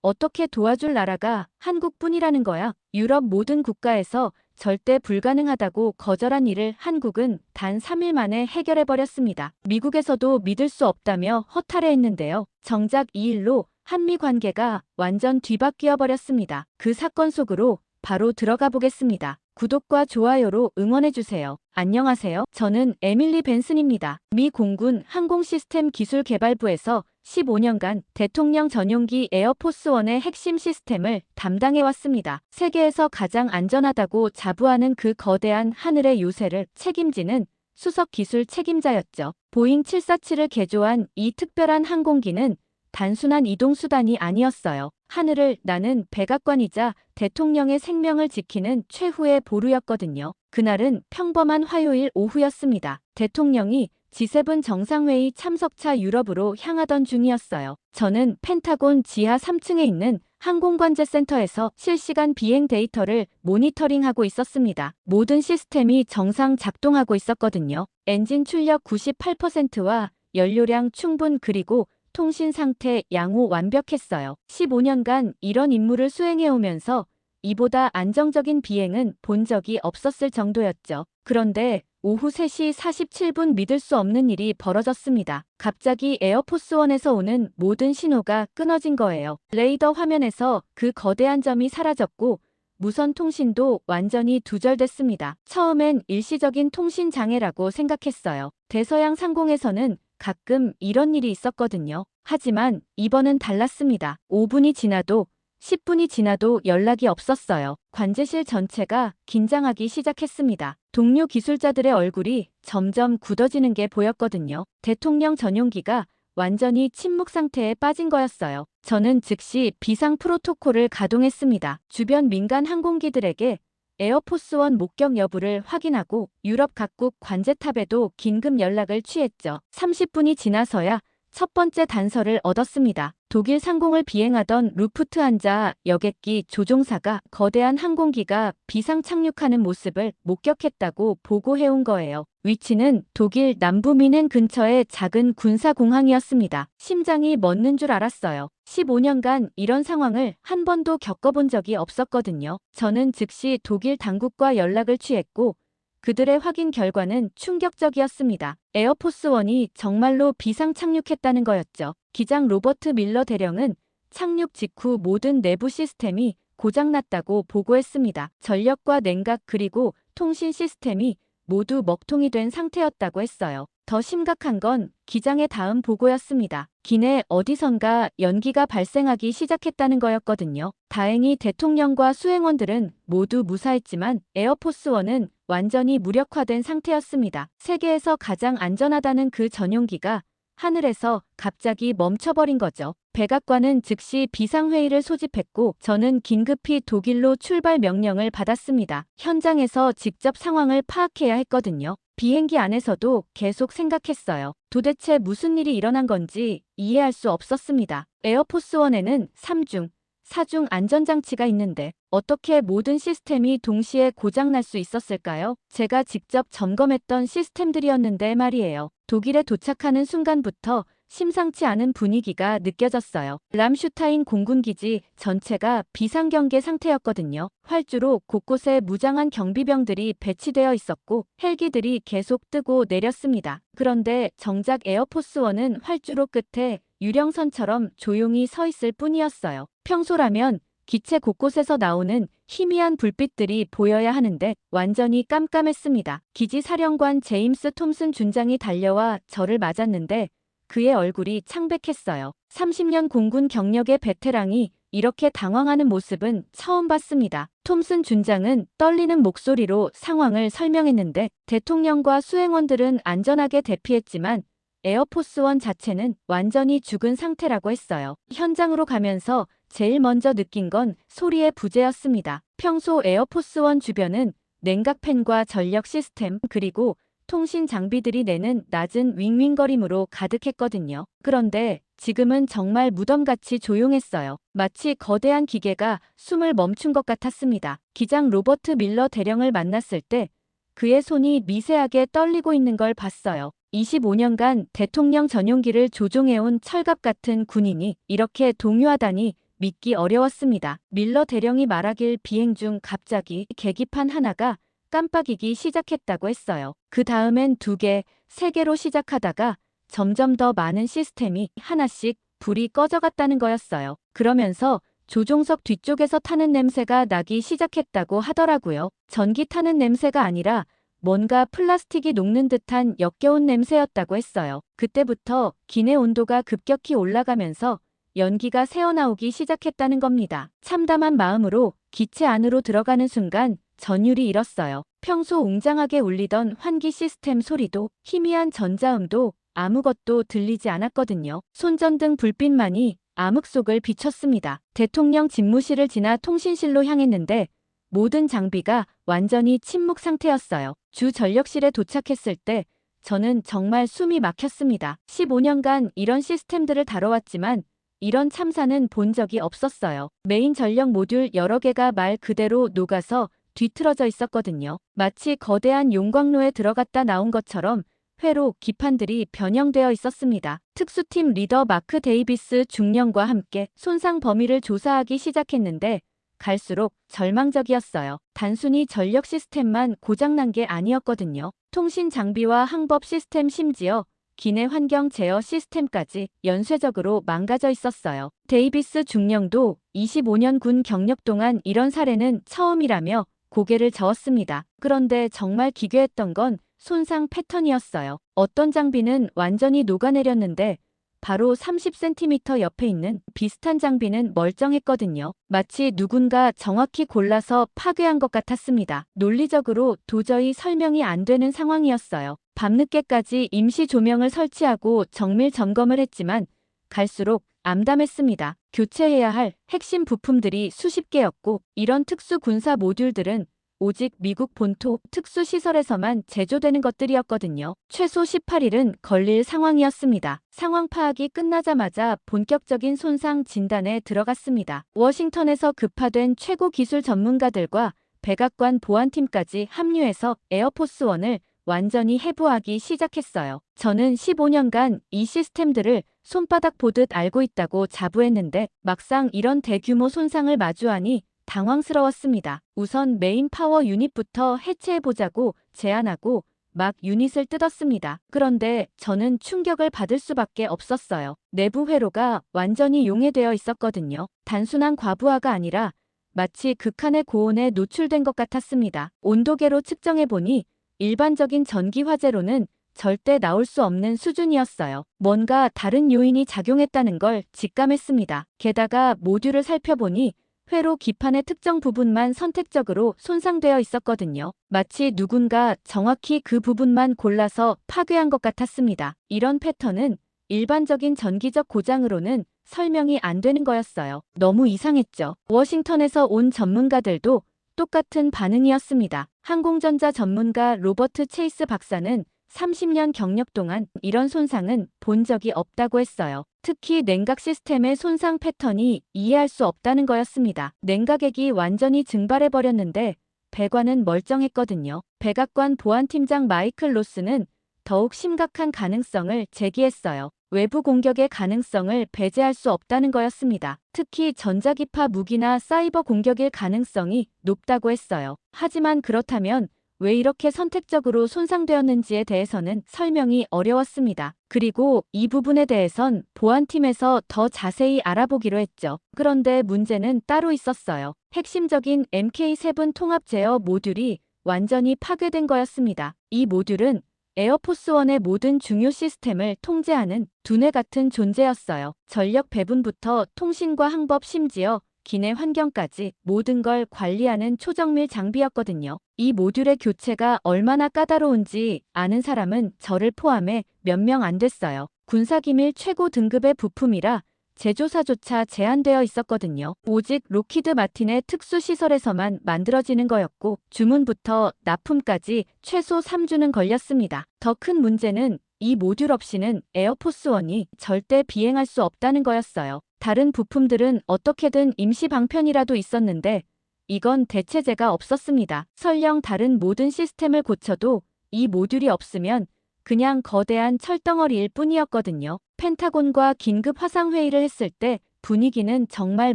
어떻게 도와줄 나라가 한국뿐이라는 거야. 유럽 모든 국가에서 절대 불가능하다고 거절한 일을 한국은 단 3일 만에 해결해버렸습니다. 미국에서도 믿을 수 없다며 허탈해했는데요. 정작 이 일로 한미 관계가 완전 뒤바뀌어 버렸습니다. 그 사건 속으로 바로 들어가 보겠습니다. 구독과 좋아요로 응원해주세요. 안녕하세요. 저는 에밀리 벤슨입니다. 미 공군 항공시스템 기술개발부에서 15년간 대통령 전용기 에어포스원의 핵심 시스템을 담당해왔습니다. 세계에서 가장 안전하다고 자부하는 그 거대한 하늘의 요새를 책임지는 수석 기술 책임자였죠. 보잉 747을 개조한 이 특별한 항공기는 단순한 이동수단이 아니었어요. 하늘을 나는 백악관이자 대통령의 생명을 지키는 최후의 보루였거든요. 그날은 평범한 화요일 오후였습니다. 대통령이 G7 정상회의 참석차 유럽으로 향하던 중이었어요. 저는 펜타곤 지하 3층에 있는 항공관제센터에서 실시간 비행 데이터를 모니터링하고 있었습니다. 모든 시스템이 정상 작동하고 있었거든요. 엔진 출력 98%와 연료량 충분 그리고 통신 상태 양호 완벽했어요. 15년간 이런 임무를 수행해오면서 이보다 안정적인 비행은 본 적이 없었을 정도였죠. 그런데 오후 3시 47분 믿을 수 없는 일이 벌어졌습니다. 갑자기 에어포스원에서 오는 모든 신호가 끊어진 거예요. 레이더 화면에서 그 거대한 점이 사라졌고 무선 통신도 완전히 두절됐습니다. 처음엔 일시적인 통신 장애라고 생각했어요. 대서양 상공에서는 가끔 이런 일이 있었거든요. 하지만 이번은 달랐습니다. 5분이 지나도 10분이 지나도 연락이 없었어요. 관제실 전체가 긴장하기 시작했습니다. 동료 기술자들의 얼굴이 점점 굳어지는 게 보였거든요. 대통령 전용기가 완전히 침묵 상태에 빠진 거였어요. 저는 즉시 비상 프로토콜을 가동했습니다. 주변 민간 항공기들에게 에어포스원 목격 여부를 확인하고 유럽 각국 관제탑에도 긴급 연락을 취했죠. 30분이 지나서야 첫 번째 단서를 얻었습니다. 독일 상공을 비행하던 루프트한자 여객기 조종사가 거대한 항공기가 비상 착륙하는 모습을 목격했다고 보고해온 거예요. 위치는 독일 남부 뮌헨 근처의 작은 군사공항이었습니다. 심장이 멎는 줄 알았어요. 15년간 이런 상황을 한 번도 겪어본 적이 없었거든요. 저는 즉시 독일 당국과 연락을 취했고 그들의 확인 결과는 충격적이었습니다. 에어포스원이 정말로 비상 착륙했다는 거였죠. 기장 로버트 밀러 대령은 착륙 직후 모든 내부 시스템이 고장났다고 보고했습니다. 전력과 냉각 그리고 통신 시스템이 모두 먹통이 된 상태였다고 했어요. 더 심각한 건 기장의 다음 보고였습니다. 기내 어디선가 연기가 발생하기 시작했다는 거였거든요. 다행히 대통령과 수행원들은 모두 무사했지만 에어포스원은 완전히 무력화된 상태였습니다. 세계에서 가장 안전하다는 그 전용기가 하늘에서 갑자기 멈춰버린 거죠. 백악관은 즉시 비상회의를 소집했고 저는 긴급히 독일로 출발 명령을 받았습니다. 현장에서 직접 상황을 파악해야 했거든요. 비행기 안에서도 계속 생각했어요. 도대체 무슨 일이 일어난 건지 이해할 수 없었습니다. 에어포스원에는 3중, 4중 안전장치가 있는데 어떻게 모든 시스템이 동시에 고장날 수 있었을까요? 제가 직접 점검했던 시스템들이었는데 말이에요. 독일에 도착하는 순간부터 심상치 않은 분위기가 느껴졌어요. 람슈타인 공군기지 전체가 비상경계 상태였거든요. 활주로 곳곳에 무장한 경비병들이 배치되어 있었고 헬기들이 계속 뜨고 내렸습니다. 그런데 정작 에어포스원은 활주로 끝에 유령선처럼 조용히 서 있을 뿐이었어요. 평소라면 기체 곳곳에서 나오는 희미한 불빛들이 보여야 하는데 완전히 깜깜했습니다. 기지 사령관 제임스 톰슨 준장이 달려와 저를 맞았는데 그의 얼굴이 창백했어요. 30년 공군 경력의 베테랑이 이렇게 당황하는 모습은 처음 봤습니다. 톰슨 준장은 떨리는 목소리로 상황을 설명했는데 대통령과 수행원들은 안전하게 대피했지만 에어포스원 자체는 완전히 죽은 상태라고 했어요. 현장으로 가면서 제일 먼저 느낀 건 소리의 부재였습니다. 평소 에어포스원 주변은 냉각팬과 전력 시스템 그리고 통신 장비들이 내는 낮은 윙윙거림으로 가득했거든요. 그런데 지금은 정말 무덤같이 조용했어요. 마치 거대한 기계가 숨을 멈춘 것 같았습니다. 기장 로버트 밀러 대령을 만났을 때 그의 손이 미세하게 떨리고 있는 걸 봤어요. 25년간 대통령 전용기를 조종해온 철갑 같은 군인이 이렇게 동요하다니 믿기 어려웠습니다. 밀러 대령이 말하길 비행 중 갑자기 계기판 하나가 깜빡이기 시작했다고 했어요. 그 다음엔 2개, 3개로 시작하다가 점점 더 많은 시스템이 하나씩 불이 꺼져갔다는 거였어요. 그러면서 조종석 뒤쪽에서 타는 냄새가 나기 시작했다고 하더라고요. 전기 타는 냄새가 아니라 뭔가 플라스틱이 녹는 듯한 역겨운 냄새였다고 했어요. 그때부터 기내 온도가 급격히 올라가면서 연기가 새어나오기 시작했다는 겁니다. 참담한 마음으로 기체 안으로 들어가는 순간 전율이 일었어요. 평소 웅장하게 울리던 환기 시스템 소리도 희미한 전자음도 아무것도 들리지 않았거든요. 손전등 불빛만이 암흑 속을 비췄습니다. 대통령 집무실을 지나 통신실로 향했는데 모든 장비가 완전히 침묵 상태였어요. 주 전력실에 도착했을 때 저는 정말 숨이 막혔습니다. 15년간 이런 시스템들을 다뤄왔지만 이런 참사는 본 적이 없었어요. 메인 전력 모듈 여러 개가 말 그대로 녹아서 뒤틀어져 있었거든요. 마치 거대한 용광로에 들어갔다 나온 것처럼 회로 기판들이 변형되어 있었습니다. 특수팀 리더 마크 데이비스 중령과 함께 손상 범위를 조사하기 시작했는데 갈수록 절망적이었어요. 단순히 전력 시스템만 고장난 게 아니었거든요. 통신 장비와 항법 시스템 심지어 기내 환경 제어 시스템까지 연쇄적으로 망가져 있었어요. 데이비스 중령도 25년 군 경력 동안 이런 사례는 처음이라며 고개를 저었습니다. 그런데 정말 기괴했던 건 손상 패턴이었어요. 어떤 장비는 완전히 녹아내렸는데 바로 30cm 옆에 있는 비슷한 장비는 멀쩡했거든요. 마치 누군가 정확히 골라서 파괴한 것 같았습니다. 논리적으로 도저히 설명이 안 되는 상황이었어요. 밤늦게까지 임시 조명을 설치하고 정밀 점검을 했지만 갈수록 암담했습니다. 교체해야 할 핵심 부품들이 수십 개였고 이런 특수 군사 모듈들은 오직 미국 본토 특수시설에서만 제조되는 것들이었거든요. 최소 18일은 걸릴 상황이었습니다. 상황 파악이 끝나자마자 본격적인 손상 진단에 들어갔습니다. 워싱턴에서 급파된 최고 기술 전문가들과 백악관 보안팀까지 합류해서 에어포스원을 완전히 해부하기 시작했어요. 저는 15년간 이 시스템들을 손바닥 보듯 알고 있다고 자부했는데 막상 이런 대규모 손상을 마주하니 당황스러웠습니다. 우선 메인 파워 유닛부터 해체해보자고 제안하고 막 유닛을 뜯었습니다. 그런데 저는 충격을 받을 수밖에 없었어요. 내부 회로가 완전히 용해되어 있었거든요. 단순한 과부하가 아니라 마치 극한의 고온에 노출된 것 같았습니다. 온도계로 측정해보니 일반적인 전기 화재로는 절대 나올 수 없는 수준이었어요. 뭔가 다른 요인이 작용했다는 걸 직감했습니다. 게다가 모듈을 살펴보니 회로 기판의 특정 부분만 선택적으로 손상되어 있었거든요. 마치 누군가 정확히 그 부분만 골라서 파괴한 것 같았습니다. 이런 패턴은 일반적인 전기적 고장으로는 설명이 안 되는 거였어요. 너무 이상했죠. 워싱턴에서 온 전문가들도 똑같은 반응이었습니다. 항공전자 전문가 로버트 체이스 박사는 30년 경력 동안 이런 손상은 본 적이 없다고 했어요. 특히 냉각 시스템의 손상 패턴이 이해할 수 없다는 거였습니다. 냉각액이 완전히 증발해버렸는데 배관은 멀쩡했거든요. 백악관 보안팀장 마이클 로스는 더욱 심각한 가능성을 제기했어요. 외부 공격의 가능성을 배제할 수 없다는 거였습니다. 특히 전자기파 무기나 사이버 공격일 가능성이 높다고 했어요. 하지만 그렇다면 왜 이렇게 선택적으로 손상되었는지에 대해서는 설명이 어려웠습니다. 그리고 이 부분에 대해선 보안팀에서 더 자세히 알아보기로 했죠. 그런데 문제는 따로 있었어요. 핵심적인 MK7 통합 제어 모듈이 완전히 파괴된 거였습니다. 이 모듈은 에어포스원의 모든 중요 시스템을 통제하는 두뇌 같은 존재였어요. 전력 배분부터 통신과 항법 심지어 기내 환경까지 모든 걸 관리하는 초정밀 장비였거든요. 이 모듈의 교체가 얼마나 까다로운지 아는 사람은 저를 포함해 몇 명 안 됐어요. 군사기밀 최고 등급의 부품이라 제조사조차 제한되어 있었거든요. 오직 록히드 마틴의 특수시설에서만 만들어지는 거였고 주문부터 납품까지 최소 3주는 걸렸습니다. 더 큰 문제는 이 모듈 없이는 에어포스원이 절대 비행할 수 없다는 거였어요. 다른 부품들은 어떻게든 임시 방편이라도 있었는데 이건 대체제가 없었습니다. 설령 다른 모든 시스템을 고쳐도 이 모듈이 없으면 그냥 거대한 철덩어리일 뿐이었거든요. 펜타곤과 긴급 화상회의를 했을 때 분위기는 정말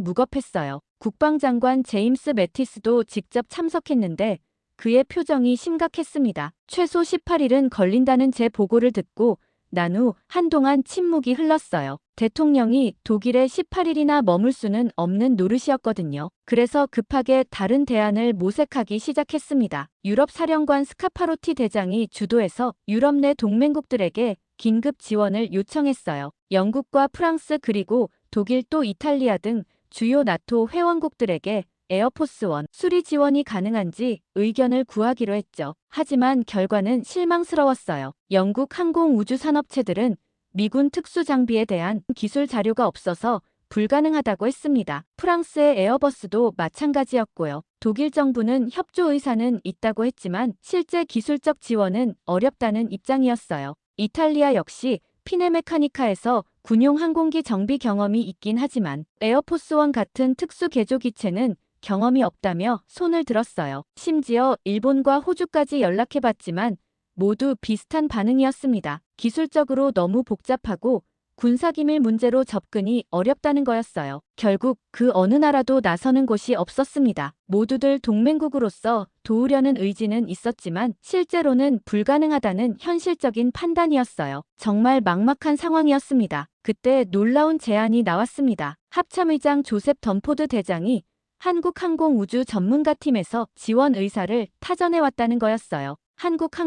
무겁했어요. 국방장관 제임스 매티스도 직접 참석했는데 그의 표정이 심각했습니다. 최소 18일은 걸린다는 제 보고를 듣고 난 후 한동안 침묵이 흘렀어요. 대통령이 독일에 18일이나 머물 수는 없는 노릇이었거든요. 그래서 급하게 다른 대안을 모색하기 시작했습니다. 유럽 사령관 스카파로티 대장이 주도해서 유럽 내 동맹국들에게 긴급 지원을 요청했어요. 영국과 프랑스 그리고 독일 또 이탈리아 등 주요 나토 회원국들에게 에어포스1 수리 지원이 가능한지 의견을 구하기로 했죠. 하지만 결과는 실망스러웠어요. 영국 항공우주산업체들은 미군 특수장비에 대한 기술 자료가 없어서 불가능하다고 했습니다. 프랑스의 에어버스도 마찬가지였고요. 독일 정부는 협조 의사는 있다고 했지만 실제 기술적 지원은 어렵다는 입장이었어요. 이탈리아 역시 피네메카니카에서 군용 항공기 정비 경험이 있긴 하지만 에어포스1 같은 특수 개조 기체는 경험이 없다며 손을 들었어요. 심지어 일본과 호주까지 연락해봤지만 모두 비슷한 반응이었습니다. 기술적으로 너무 복잡하고 군사기밀 문제로 접근이 어렵다는 거였어요. 결국 그 어느 나라도 나서는 곳이 없었습니다. 모두들 동맹국으로서 도우려는 의지는 있었지만 실제로는 불가능하다는 현실적인 판단이었어요. 정말 막막한 상황이었습니다. 그때 놀라운 제안이 나왔습니다. 합참의장 조셉 덤포드 대장이 한국항공우주 전문가팀에서 지원 의사를 타전해왔다는 거였어요.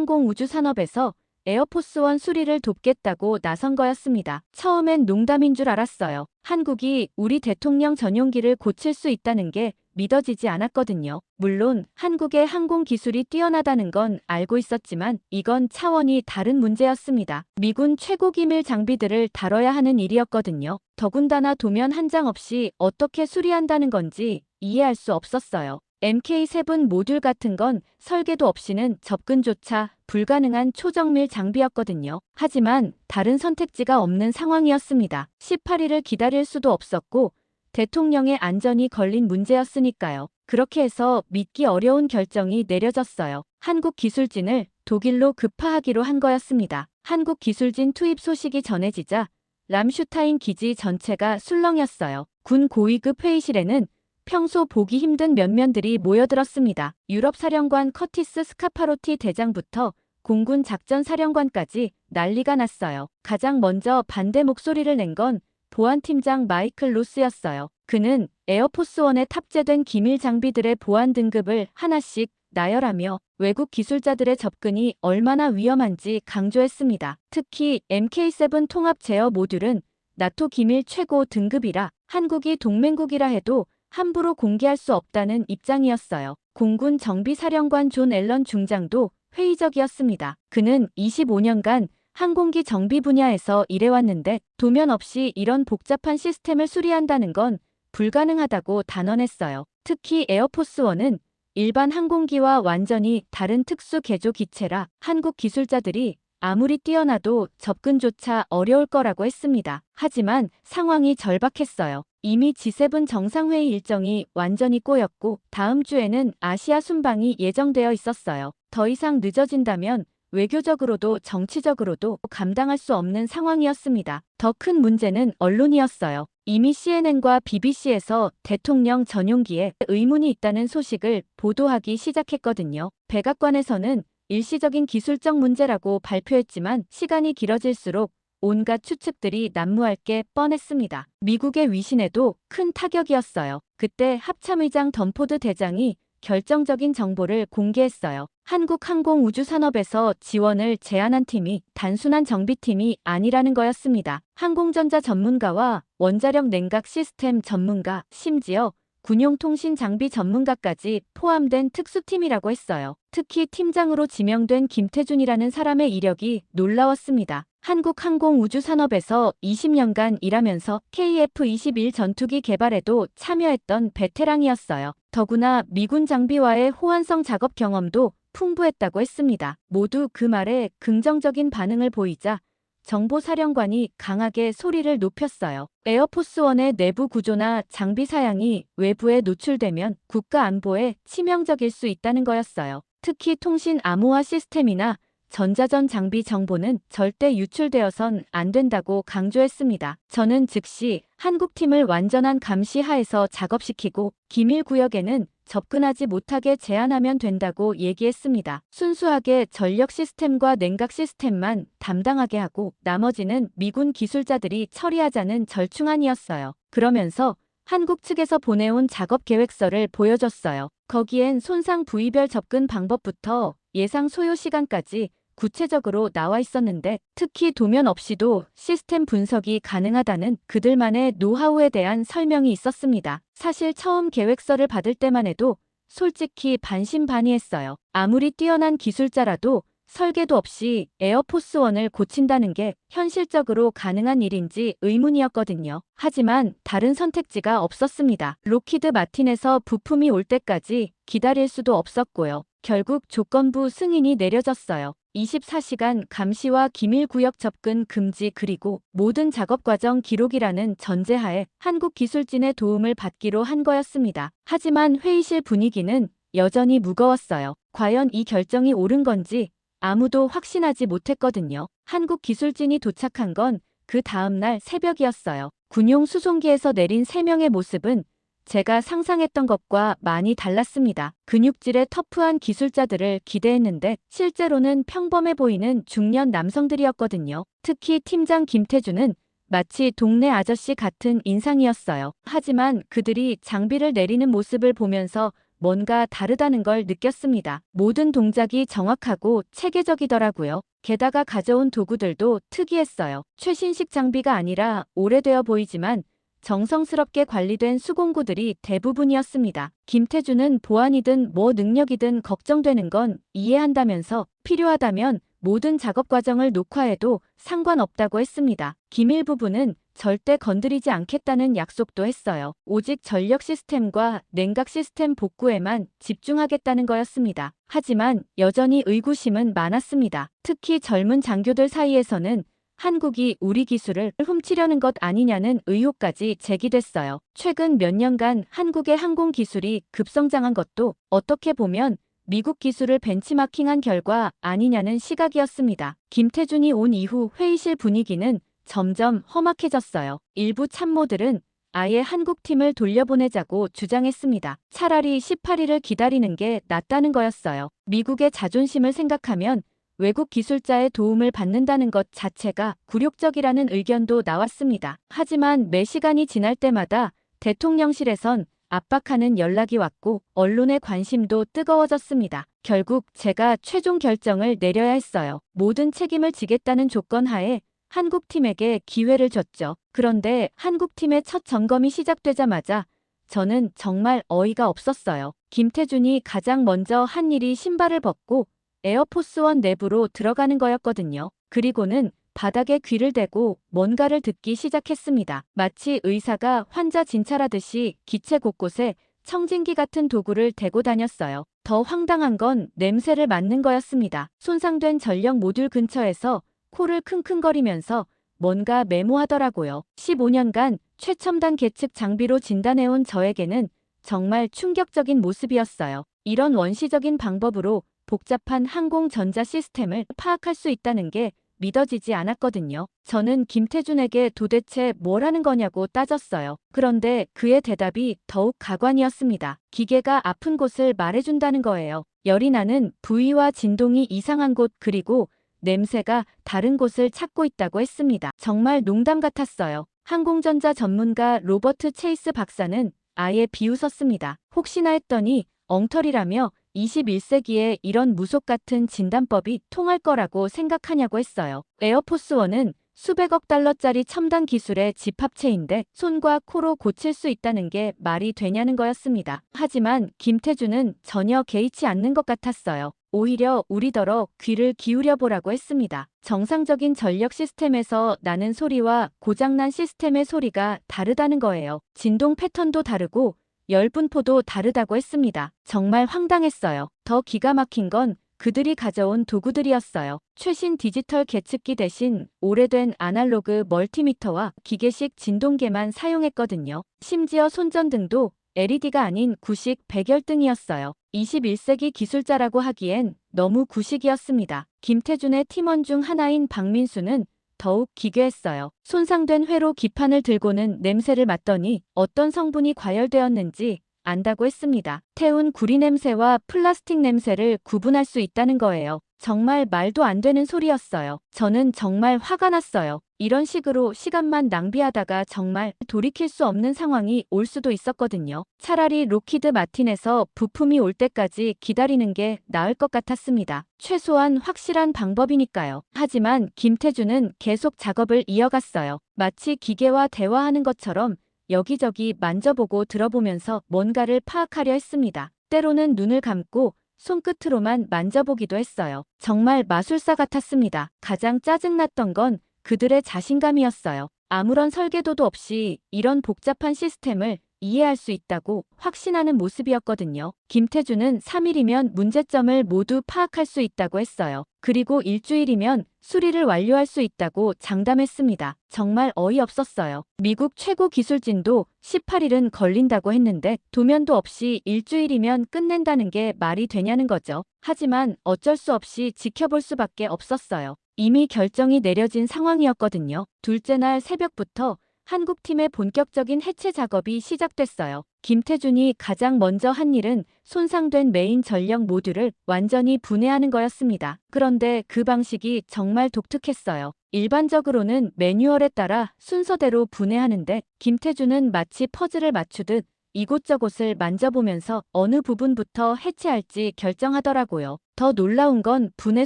한국항공우주산업에서 에어포스1 수리를 돕겠다고 나선 거였습니다. 처음엔 농담인 줄 알았어요. 한국이 우리 대통령 전용기를 고칠 수 있다는 게 믿어지지 않았거든요. 물론 한국의 항공기술이 뛰어나다는 건 알고 있었지만 이건 차원이 다른 문제였습니다. 미군 최고 기밀 장비들을 다뤄야 하는 일이었거든요. 더군다나 도면 한 장 없이 어떻게 수리한다는 건지 이해할 수 없었어요. MK7 모듈 같은 건 설계도 없이는 접근조차 불가능한 초정밀 장비였거든요. 하지만 다른 선택지가 없는 상황이었습니다. 18일을 기다릴 수도 없었고 대통령의 안전이 걸린 문제였으니까요. 그렇게 해서 믿기 어려운 결정이 내려졌어요. 한국 기술진을 독일로 급파하기로 한 거였습니다. 한국 기술진 투입 소식이 전해지자 람슈타인 기지 전체가 술렁였어요. 군 고위급 회의실에는 평소 보기 힘든 면면들이 모여들었습니다. 유럽 사령관 커티스 스카파로티 대장부터 공군 작전사령관까지 난리가 났어요. 가장 먼저 반대 목소리를 낸 건 보안팀장 마이클 로스였어요. 그는 에어포스1에 탑재된 기밀 장비들의 보안 등급을 하나씩 나열하며 외국 기술자들의 접근이 얼마나 위험한지 강조했습니다. 특히 MK7 통합 제어 모듈은 나토 기밀 최고 등급이라 한국이 동맹국이라 해도 함부로 공개할 수 없다는 입장이었어요. 공군 정비사령관 존 앨런 중장도 회의적이었습니다. 그는 25년간 항공기 정비 분야에서 일해왔는데 도면 없이 이런 복잡한 시스템을 수리한다는 건 불가능하다고 단언했어요. 특히 에어포스1은 일반 항공기와 완전히 다른 특수 개조 기체라 한국 기술자들이 아무리 뛰어나도 접근조차 어려울 거라고 했습니다. 하지만 상황이 절박했어요. 이미 G7 정상회의 일정이 완전히 꼬였고 다음 주에는 아시아 순방이 예정되어 있었어요. 더 이상 늦어진다면 외교적으로도 정치적으로도 감당할 수 없는 상황이었습니다. 더 큰 문제는 언론이었어요. 이미 CNN과 BBC에서 대통령 전용기에 의문이 있다는 소식을 보도하기 시작했거든요. 백악관에서는 일시적인 기술적 문제라고 발표했지만 시간이 길어질수록 온갖 추측들이 난무할 게 뻔했습니다. 미국의 위신에도 큰 타격이었어요. 그때 합참의장 덤포드 대장이 결정적인 정보를 공개했어요. 한국항공우주산업에서 지원을 제안한 팀이 단순한 정비팀이 아니라는 거였습니다. 항공전자 전문가와 원자력 냉각 시스템 전문가, 심지어 군용통신 장비 전문가까지 포함된 특수팀이라고 했어요. 특히 팀장으로 지명된 김태준이라는 사람의 이력이 놀라웠습니다. 한국항공우주산업에서 20년간 일하면서 KF-21 전투기 개발에도 참여했던 베테랑이었어요. 더구나 미군 장비와의 호환성 작업 경험도 풍부했다고 했습니다. 모두 그 말에 긍정적인 반응을 보이자 정보사령관이 강하게 소리를 높였어요. 에어포스1의 내부 구조나 장비 사양이 외부에 노출되면 국가 안보에 치명적일 수 있다는 거였어요. 특히 통신 암호화 시스템이나 전자전 장비 정보는 절대 유출되어선 안 된다고 강조했습니다. 저는 즉시 한국팀을 완전한 감시 하에서 작업시키고 기밀 구역에는 접근하지 못하게 제한하면 된다고 얘기했습니다. 순수하게 전력 시스템과 냉각 시스템만 담당하게 하고 나머지는 미군 기술자들이 처리하자는 절충안이었어요. 그러면서 한국 측에서 보내온 작업 계획서를 보여줬어요. 거기엔 손상 부위별 접근 방법부터 예상 소요 시간까지 구체적으로 나와 있었는데 특히 도면 없이도 시스템 분석이 가능하다는 그들만의 노하우에 대한 설명이 있었습니다. 사실 처음 계획서를 받을 때만 해도 솔직히 반신반의했어요. 아무리 뛰어난 기술자라도 설계도 없이 에어포스1을 고친다는 게 현실적으로 가능한 일인지 의문이었거든요. 하지만 다른 선택지가 없었습니다. 록히드 마틴에서 부품이 올 때까지 기다릴 수도 없었고요. 결국 조건부 승인이 내려졌어요. 24시간 감시와 기밀구역 접근 금지 그리고 모든 작업 과정 기록이라는 전제하에 한국 기술진의 도움을 받기로 한 거였습니다. 하지만 회의실 분위기는 여전히 무거웠어요. 과연 이 결정이 옳은 건지 아무도 확신하지 못했거든요. 한국 기술진이 도착한 건 그 다음날 새벽이었어요. 군용 수송기에서 내린 3명의 모습은 제가 상상했던 것과 많이 달랐습니다. 근육질의 터프한 기술자들을 기대했는데 실제로는 평범해 보이는 중년 남성들이었거든요. 특히 팀장 김태주는 마치 동네 아저씨 같은 인상이었어요. 하지만 그들이 장비를 내리는 모습을 보면서 뭔가 다르다는 걸 느꼈습니다. 모든 동작이 정확하고 체계적이더라고요. 게다가 가져온 도구들도 특이했어요. 최신식 장비가 아니라 오래되어 보이지만 정성스럽게 관리된 수공구들이 대부분이었습니다. 김태주는 보안이든 뭐 능력이든 걱정되는 건 이해한다면서 필요하다면 모든 작업 과정을 녹화해도 상관없다고 했습니다. 기밀 부분은 절대 건드리지 않겠다는 약속도 했어요. 오직 전력 시스템과 냉각 시스템 복구에만 집중하겠다는 거였습니다. 하지만 여전히 의구심은 많았습니다. 특히 젊은 장교들 사이에서는 한국이 우리 기술을 훔치려는 것 아니냐는 의혹까지 제기됐어요. 최근 몇 년간 한국의 항공 기술이 급성장한 것도 어떻게 보면 미국 기술을 벤치마킹한 결과 아니냐는 시각이었습니다. 김태준이 온 이후 회의실 분위기는 점점 험악해졌어요. 일부 참모들은 아예 한국팀을 돌려보내자고 주장했습니다. 차라리 18일을 기다리는 게 낫다는 거였어요. 미국의 자존심을 생각하면 외국 기술자의 도움을 받는다는 것 자체가 굴욕적이라는 의견도 나왔습니다. 하지만 매 시간이 지날 때마다 대통령실에선 압박하는 연락이 왔고 언론의 관심도 뜨거워졌습니다. 결국 제가 최종 결정을 내려야 했어요. 모든 책임을 지겠다는 조건 하에 한국팀에게 기회를 줬죠. 그런데 한국팀의 첫 점검이 시작되자마자 저는 정말 어이가 없었어요. 김태준이 가장 먼저 한 일이 신발을 벗고 에어포스1 내부로 들어가는 거였거든요. 그리고는 바닥에 귀를 대고 뭔가를 듣기 시작했습니다. 마치 의사가 환자 진찰하듯이 기체 곳곳에 청진기 같은 도구를 대고 다녔어요. 더 황당한 건 냄새를 맡는 거였습니다. 손상된 전력 모듈 근처에서 코를 킁킁거리면서 뭔가 메모하더라고요. 15년간 최첨단 계측 장비로 진단해온 저에게는 정말 충격적인 모습이었어요. 이런 원시적인 방법으로 복잡한 항공 전자 시스템을 파악할 수 있다는 게 믿어지지 않았거든요. 저는 김태준에게 도대체 뭘 하는 거냐고 따졌어요. 그런데 그의 대답이 더욱 가관이었습니다. 기계가 아픈 곳을 말해준다는 거예요. 열이 나는 부위와 진동이 이상한 곳 그리고 냄새가 다른 곳을 찾고 있다고 했습니다. 정말 농담 같았어요. 항공전자 전문가 로버트 체이스 박사는 아예 비웃었습니다. 혹시나 했더니 엉터리라며 21세기에 이런 무속 같은 진단법이 통할 거라고 생각하냐고 했어요. 에어포스1은 수백억 달러짜리 첨단 기술의 집합체인데 손과 코로 고칠 수 있다는 게 말이 되냐는 거였습니다. 하지만 김태준은 전혀 개의치 않는 것 같았어요. 오히려 우리더러 귀를 기울여 보라고 했습니다. 정상적인 전력 시스템에서 나는 소리와 고장난 시스템의 소리가 다르다는 거예요. 진동 패턴도 다르고 열 분포도 다르다고 했습니다. 정말 황당했어요. 더 기가 막힌 건 그들이 가져온 도구들이었어요. 최신 디지털 계측기 대신 오래된 아날로그 멀티미터와 기계식 진동계만 사용했거든요. 심지어 손전등도 LED가 아닌 구식 백열등이었어요. 21세기 기술자라고 하기엔 너무 구식이었습니다. 김태준의 팀원 중 하나인 박민수는 더욱 기괴했어요. 손상된 회로 기판을 들고는 냄새를 맡더니 어떤 성분이 과열되었는지 안다고 했습니다. 태운 구리 냄새와 플라스틱 냄새를 구분할 수 있다는 거예요. 정말 말도 안 되는 소리였어요. 저는 정말 화가 났어요. 이런 식으로 시간만 낭비하다가 정말 돌이킬 수 없는 상황이 올 수도 있었거든요. 차라리 록히드 마틴에서 부품이 올 때까지 기다리는 게 나을 것 같았습니다. 최소한 확실한 방법이니까요. 하지만 김태준은 계속 작업을 이어갔어요. 마치 기계와 대화하는 것처럼 여기저기 만져보고 들어보면서 뭔가를 파악하려 했습니다. 때로는 눈을 감고 손끝으로만 만져보기도 했어요. 정말 마술사 같았습니다. 가장 짜증났던 건 그들의 자신감이었어요. 아무런 설계도도 없이 이런 복잡한 시스템을 이해할 수 있다고 확신하는 모습이었거든요. 김태준은 3일이면 문제점을 모두 파악할 수 있다고 했어요. 그리고 일주일이면 수리를 완료할 수 있다고 장담했습니다. 정말 어이없었어요. 미국 최고 기술진도 18일은 걸린다고 했는데 도면도 없이 일주일이면 끝낸다는 게 말이 되냐는 거죠. 하지만 어쩔 수 없이 지켜볼 수밖에 없었어요. 이미 결정이 내려진 상황이었거든요. 둘째 날 새벽부터 한국팀의 본격적인 해체 작업이 시작됐어요. 김태준이 가장 먼저 한 일은 손상된 메인 전력 모듈을 완전히 분해하는 거였습니다. 그런데 그 방식이 정말 독특했어요. 일반적으로는 매뉴얼에 따라 순서대로 분해하는데 김태준은 마치 퍼즐을 맞추듯 이곳저곳을 만져보면서 어느 부분부터 해체할지 결정하더라고요. 더 놀라운 건 분해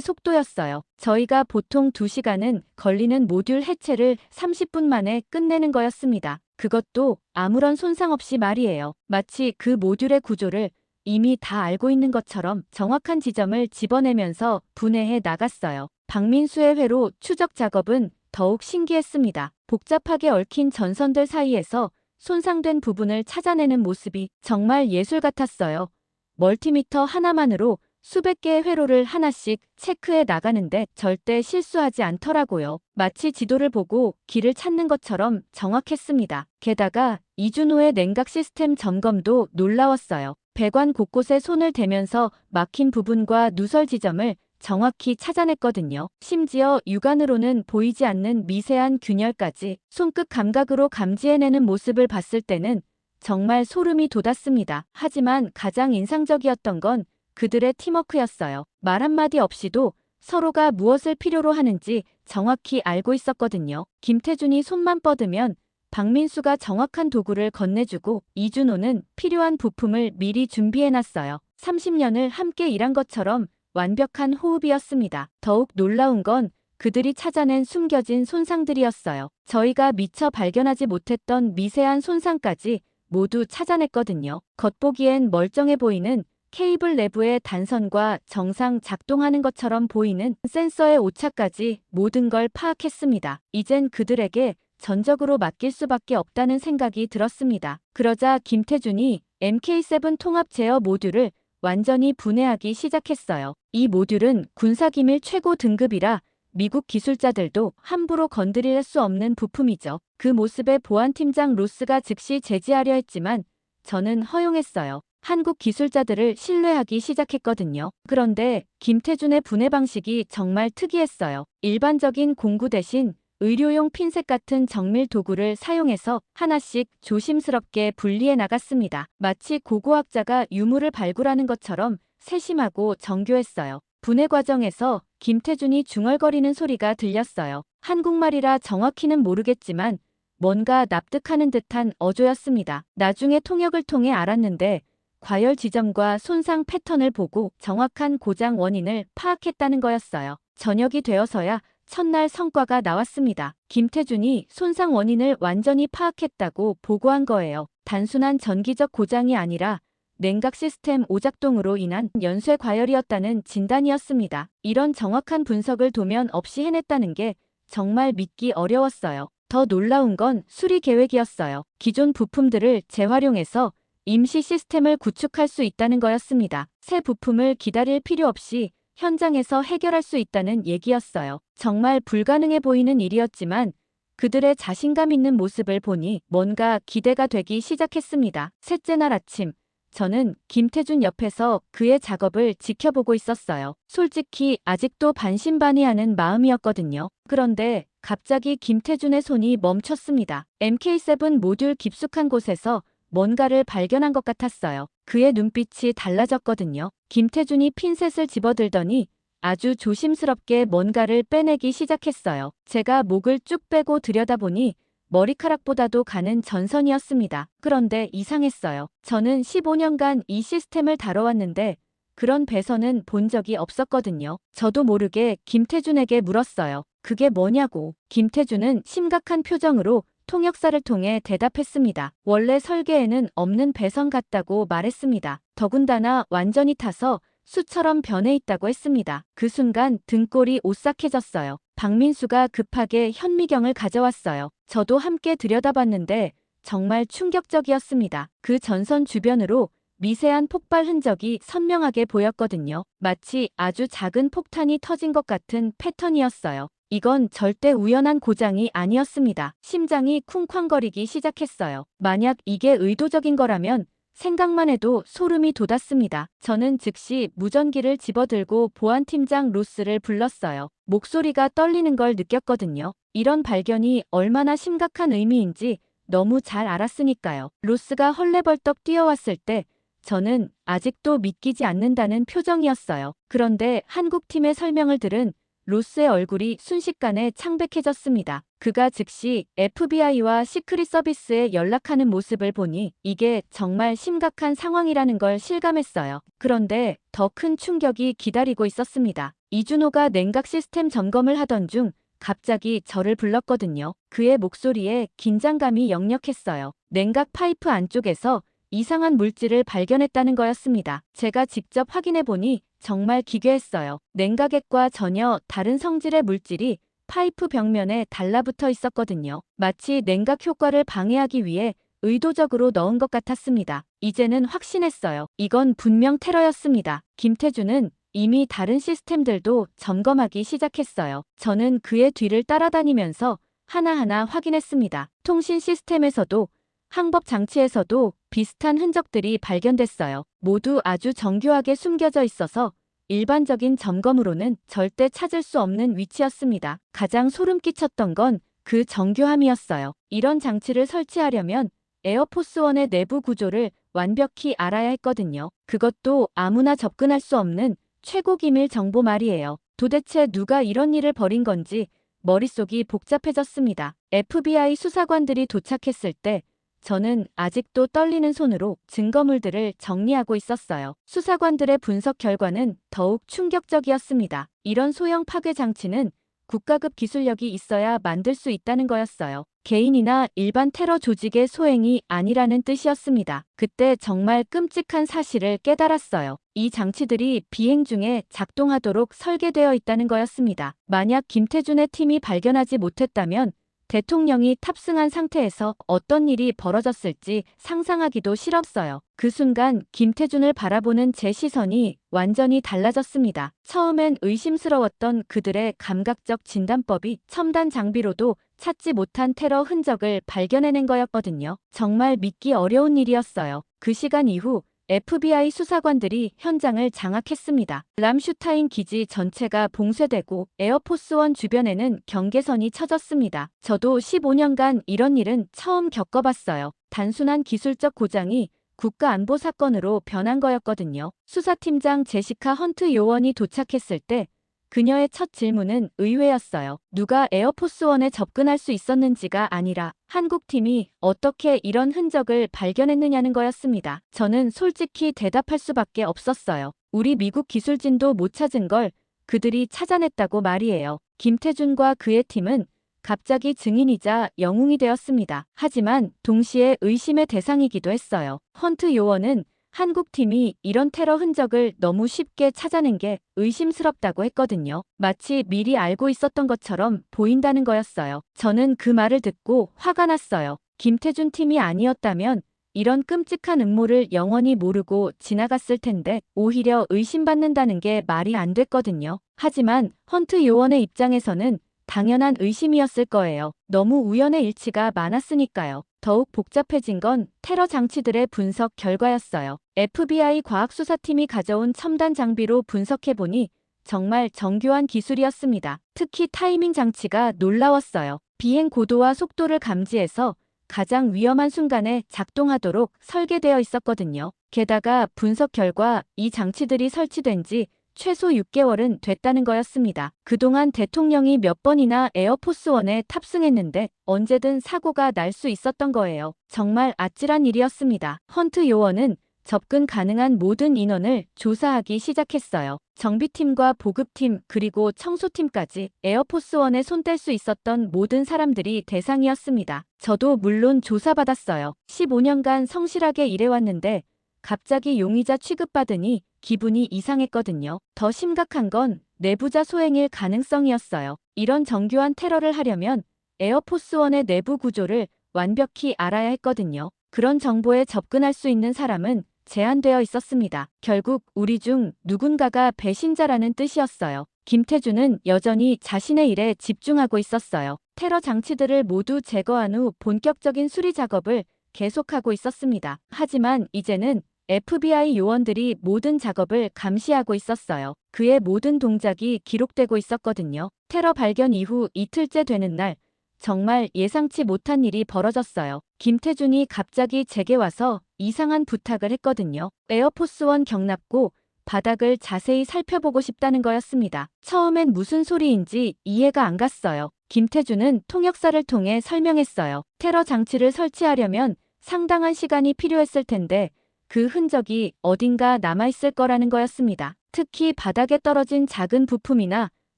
속도였어요. 저희가 보통 2시간은 걸리는 모듈 해체를 30분 만에 끝내는 거였습니다. 그것도 아무런 손상 없이 말이에요. 마치 그 모듈의 구조를 이미 다 알고 있는 것처럼 정확한 지점을 집어내면서 분해해 나갔어요. 박민수의 회로 추적 작업은 더욱 신기했습니다. 복잡하게 얽힌 전선들 사이에서 손상된 부분을 찾아내는 모습이 정말 예술 같았어요. 멀티미터 하나만으로 수백 개의 회로를 하나씩 체크해 나가는데 절대 실수하지 않더라고요. 마치 지도를 보고 길을 찾는 것처럼 정확했습니다. 게다가 이준호의 냉각 시스템 점검도 놀라웠어요. 배관 곳곳에 손을 대면서 막힌 부분과 누설 지점을 정확히 찾아냈거든요. 심지어 육안으로는 보이지 않는 미세한 균열까지 손끝 감각으로 감지해내는 모습을 봤을 때는 정말 소름이 돋았습니다. 하지만 가장 인상적이었던 건 그들의 팀워크였어요. 말 한마디 없이도 서로가 무엇을 필요로 하는지 정확히 알고 있었거든요. 김태준이 손만 뻗으면 박민수가 정확한 도구를 건네주고 이준호는 필요한 부품을 미리 준비해놨어요. 30년을 함께 일한 것처럼 완벽한 호흡이었습니다. 더욱 놀라운 건 그들이 찾아낸 숨겨진 손상들이었어요. 저희가 미처 발견하지 못했던 미세한 손상까지 모두 찾아냈거든요. 겉보기엔 멀쩡해 보이는 케이블 내부의 단선과 정상 작동하는 것처럼 보이는 센서의 오차까지 모든 걸 파악했습니다. 이젠 그들에게 전적으로 맡길 수밖에 없다는 생각이 들었습니다. 그러자 김태준이 MK7 통합 제어 모듈을 완전히 분해하기 시작했어요. 이 모듈은 군사기밀 최고 등급이라 미국 기술자들도 함부로 건드릴 수 없는 부품이죠. 그 모습에 보안팀장 로스가 즉시 제지하려 했지만 저는 허용했어요. 한국 기술자들을 신뢰하기 시작했거든요. 그런데 김태준의 분해 방식이 정말 특이했어요. 일반적인 공구 대신 의료용 핀셋 같은 정밀 도구를 사용해서 하나씩 조심스럽게 분리해 나갔습니다. 마치 고고학자가 유물을 발굴하는 것처럼 세심하고 정교했어요. 분해 과정에서 김태준이 중얼거리는 소리가 들렸어요. 한국말이라 정확히는 모르겠지만 뭔가 납득하는 듯한 어조였습니다. 나중에 통역을 통해 알았는데 과열 지점과 손상 패턴을 보고 정확한 고장 원인을 파악했다는 거였어요. 저녁이 되어서야 첫날 성과가 나왔습니다. 김태준이 손상 원인을 완전히 파악했다고 보고한 거예요. 단순한 전기적 고장이 아니라 냉각 시스템 오작동으로 인한 연쇄 과열이었다는 진단이었습니다. 이런 정확한 분석을 도면 없이 해냈다는 게 정말 믿기 어려웠어요. 더 놀라운 건 수리 계획이었어요. 기존 부품들을 재활용해서 임시 시스템을 구축할 수 있다는 거였습니다. 새 부품을 기다릴 필요 없이 현장에서 해결할 수 있다는 얘기였어요. 정말 불가능해 보이는 일이었지만 그들의 자신감 있는 모습을 보니 뭔가 기대가 되기 시작했습니다. 셋째 날 아침, 저는 김태준 옆에서 그의 작업을 지켜보고 있었어요. 솔직히 아직도 반신반의하는 마음이었거든요. 그런데 갑자기 김태준의 손이 멈췄습니다. MK7 모듈 깊숙한 곳에서 뭔가를 발견한 것 같았어요. 그의 눈빛이 달라졌거든요. 김태준이 핀셋을 집어들더니 아주 조심스럽게 뭔가를 빼내기 시작했어요. 제가 목을 쭉 빼고 들여다보니 머리카락보다도 가는 전선이었습니다. 그런데 이상했어요. 저는 15년간 이 시스템을 다뤄왔는데 그런 배선은 본 적이 없었거든요. 저도 모르게 김태준에게 물었어요. 그게 뭐냐고. 김태준은 심각한 표정으로 통역사를 통해 대답했습니다. 원래 설계에는 없는 배선 같다고 말했습니다. 더군다나 완전히 타서 수처럼 변해 있다고 했습니다. 그 순간 등골이 오싹해졌어요. 박민수가 급하게 현미경을 가져왔어요. 저도 함께 들여다봤는데 정말 충격적이었습니다. 그 전선 주변으로 미세한 폭발 흔적이 선명하게 보였거든요. 마치 아주 작은 폭탄이 터진 것 같은 패턴이었어요. 이건 절대 우연한 고장이 아니었습니다. 심장이 쿵쾅거리기 시작했어요. 만약 이게 의도적인 거라면 생각만 해도 소름이 돋았습니다. 저는 즉시 무전기를 집어들고 보안팀장 로스를 불렀어요. 목소리가 떨리는 걸 느꼈거든요. 이런 발견이 얼마나 심각한 의미인지 너무 잘 알았으니까요. 로스가 헐레벌떡 뛰어왔을 때 저는 아직도 믿기지 않는다는 표정이었어요. 그런데 한국팀의 설명을 들은 로스의 얼굴이 순식간에 창백해졌습니다. 그가 즉시 FBI와 시크릿 서비스에 연락하는 모습을 보니 이게 정말 심각한 상황이라는 걸 실감했어요. 그런데 더 큰 충격이 기다리고 있었습니다. 이준호가 냉각 시스템 점검을 하던 중 갑자기 저를 불렀거든요. 그의 목소리에 긴장감이 역력했어요. 냉각 파이프 안쪽에서 이상한 물질을 발견했다는 거였습니다. 제가 직접 확인해 보니 정말 기괴했어요. 냉각액과 전혀 다른 성질의 물질이 파이프 벽면에 달라붙어 있었거든요. 마치 냉각 효과를 방해하기 위해 의도적으로 넣은 것 같았습니다. 이제는 확신했어요. 이건 분명 테러였습니다. 김태준은 이미 다른 시스템들도 점검하기 시작했어요. 저는 그의 뒤를 따라다니면서 하나하나 확인했습니다. 통신 시스템에서도 항법 장치에서도 비슷한 흔적들이 발견됐어요. 모두 아주 정교하게 숨겨져 있어서 일반적인 점검으로는 절대 찾을 수 없는 위치였습니다. 가장 소름 끼쳤던 건 그 정교함이었어요. 이런 장치를 설치하려면 에어포스원의 내부 구조를 완벽히 알아야 했거든요. 그것도 아무나 접근할 수 없는 최고 기밀 정보 말이에요. 도대체 누가 이런 일을 벌인 건지 머릿속이 복잡해졌습니다. FBI 수사관들이 도착했을 때 저는 아직도 떨리는 손으로 증거물들을 정리하고 있었어요. 수사관들의 분석 결과는 더욱 충격적이었습니다. 이런 소형 파괴 장치는 국가급 기술력이 있어야 만들 수 있다는 거였어요. 개인이나 일반 테러 조직의 소행이 아니라는 뜻이었습니다. 그때 정말 끔찍한 사실을 깨달았어요. 이 장치들이 비행 중에 작동하도록 설계되어 있다는 거였습니다. 만약 김태준의 팀이 발견하지 못했다면 대통령이 탑승한 상태에서 어떤 일이 벌어졌을지 상상하기도 싫었어요. 그 순간 김태준을 바라보는 제 시선이 완전히 달라졌습니다. 처음엔 의심스러웠던 그들의 감각적 진단법이 첨단 장비로도 찾지 못한 테러 흔적을 발견해낸 거였거든요. 정말 믿기 어려운 일이었어요. 그 시간 이후 FBI 수사관들이 현장을 장악했습니다. 람슈타인 기지 전체가 봉쇄되고 에어포스원 주변에는 경계선이 쳐졌습니다. 저도 15년간 이런 일은 처음 겪어봤어요. 단순한 기술적 고장이 국가안보 사건으로 변한 거였거든요. 수사팀장 제시카 헌트 요원이 도착했을 때 그녀의 첫 질문은 의외였어요. 누가 에어포스원에 접근할 수 있었는지가 아니라 한국팀이 어떻게 이런 흔적을 발견했느냐는 거였습니다. 저는 솔직히 대답할 수밖에 없었어요. 우리 미국 기술진도 못 찾은 걸 그들이 찾아냈다고 말이에요. 김태준과 그의 팀은 갑자기 증인이자 영웅이 되었습니다. 하지만 동시에 의심의 대상이기도 했어요. 헌트 요원은 한국팀이 이런 테러 흔적을 너무 쉽게 찾아낸 게 의심스럽다고 했거든요. 마치 미리 알고 있었던 것처럼 보인다는 거였어요. 저는 그 말을 듣고 화가 났어요. 김태준 팀이 아니었다면 이런 끔찍한 음모를 영원히 모르고 지나갔을 텐데 오히려 의심받는다는 게 말이 안 됐거든요. 하지만 헌트 요원의 입장에서는 당연한 의심이었을 거예요. 너무 우연의 일치가 많았으니까요. 더욱 복잡해진 건 테러 장치들의 분석 결과였어요. FBI 과학수사팀이 가져온 첨단 장비로 분석해보니 정말 정교한 기술이었습니다. 특히 타이밍 장치가 놀라웠어요. 비행 고도와 속도를 감지해서 가장 위험한 순간에 작동하도록 설계되어 있었거든요. 게다가 분석 결과 이 장치들이 설치된 지 최소 6개월은 됐다는 거였습니다. 그동안 대통령이 몇 번이나 에어포스원에 탑승했는데 언제든 사고가 날 수 있었던 거예요. 정말 아찔한 일이었습니다. 헌트 요원은 접근 가능한 모든 인원을 조사하기 시작했어요. 정비팀과 보급팀 그리고 청소팀까지 에어포스원에 손댈 수 있었던 모든 사람들이 대상이었습니다. 저도 물론 조사받았어요. 15년간 성실하게 일해왔는데 갑자기 용의자 취급받으니 기분이 이상했거든요. 더 심각한 건 내부자 소행일 가능성이었어요. 이런 정교한 테러를 하려면 에어포스원의 내부 구조를 완벽히 알아야 했거든요. 그런 정보에 접근할 수 있는 사람은 제한되어 있었습니다. 결국 우리 중 누군가가 배신자라는 뜻이었어요. 김태준은 여전히 자신의 일에 집중하고 있었어요. 테러 장치들을 모두 제거한 후 본격적인 수리 작업을 계속하고 있었습니다. 하지만 이제는 FBI 요원들이 모든 작업을 감시하고 있었어요. 그의 모든 동작이 기록되고 있었거든요. 테러 발견 이후 이틀째 되는 날, 정말 예상치 못한 일이 벌어졌어요. 김태준이 갑자기 제게 와서 이상한 부탁을 했거든요. 에어포스원 경납고 바닥을 자세히 살펴보고 싶다는 거였습니다. 처음엔 무슨 소리인지 이해가 안 갔어요. 김태준은 통역사를 통해 설명했어요. 테러 장치를 설치하려면 상당한 시간이 필요했을 텐데 그 흔적이 어딘가 남아있을 거라는 거였습니다. 특히 바닥에 떨어진 작은 부품이나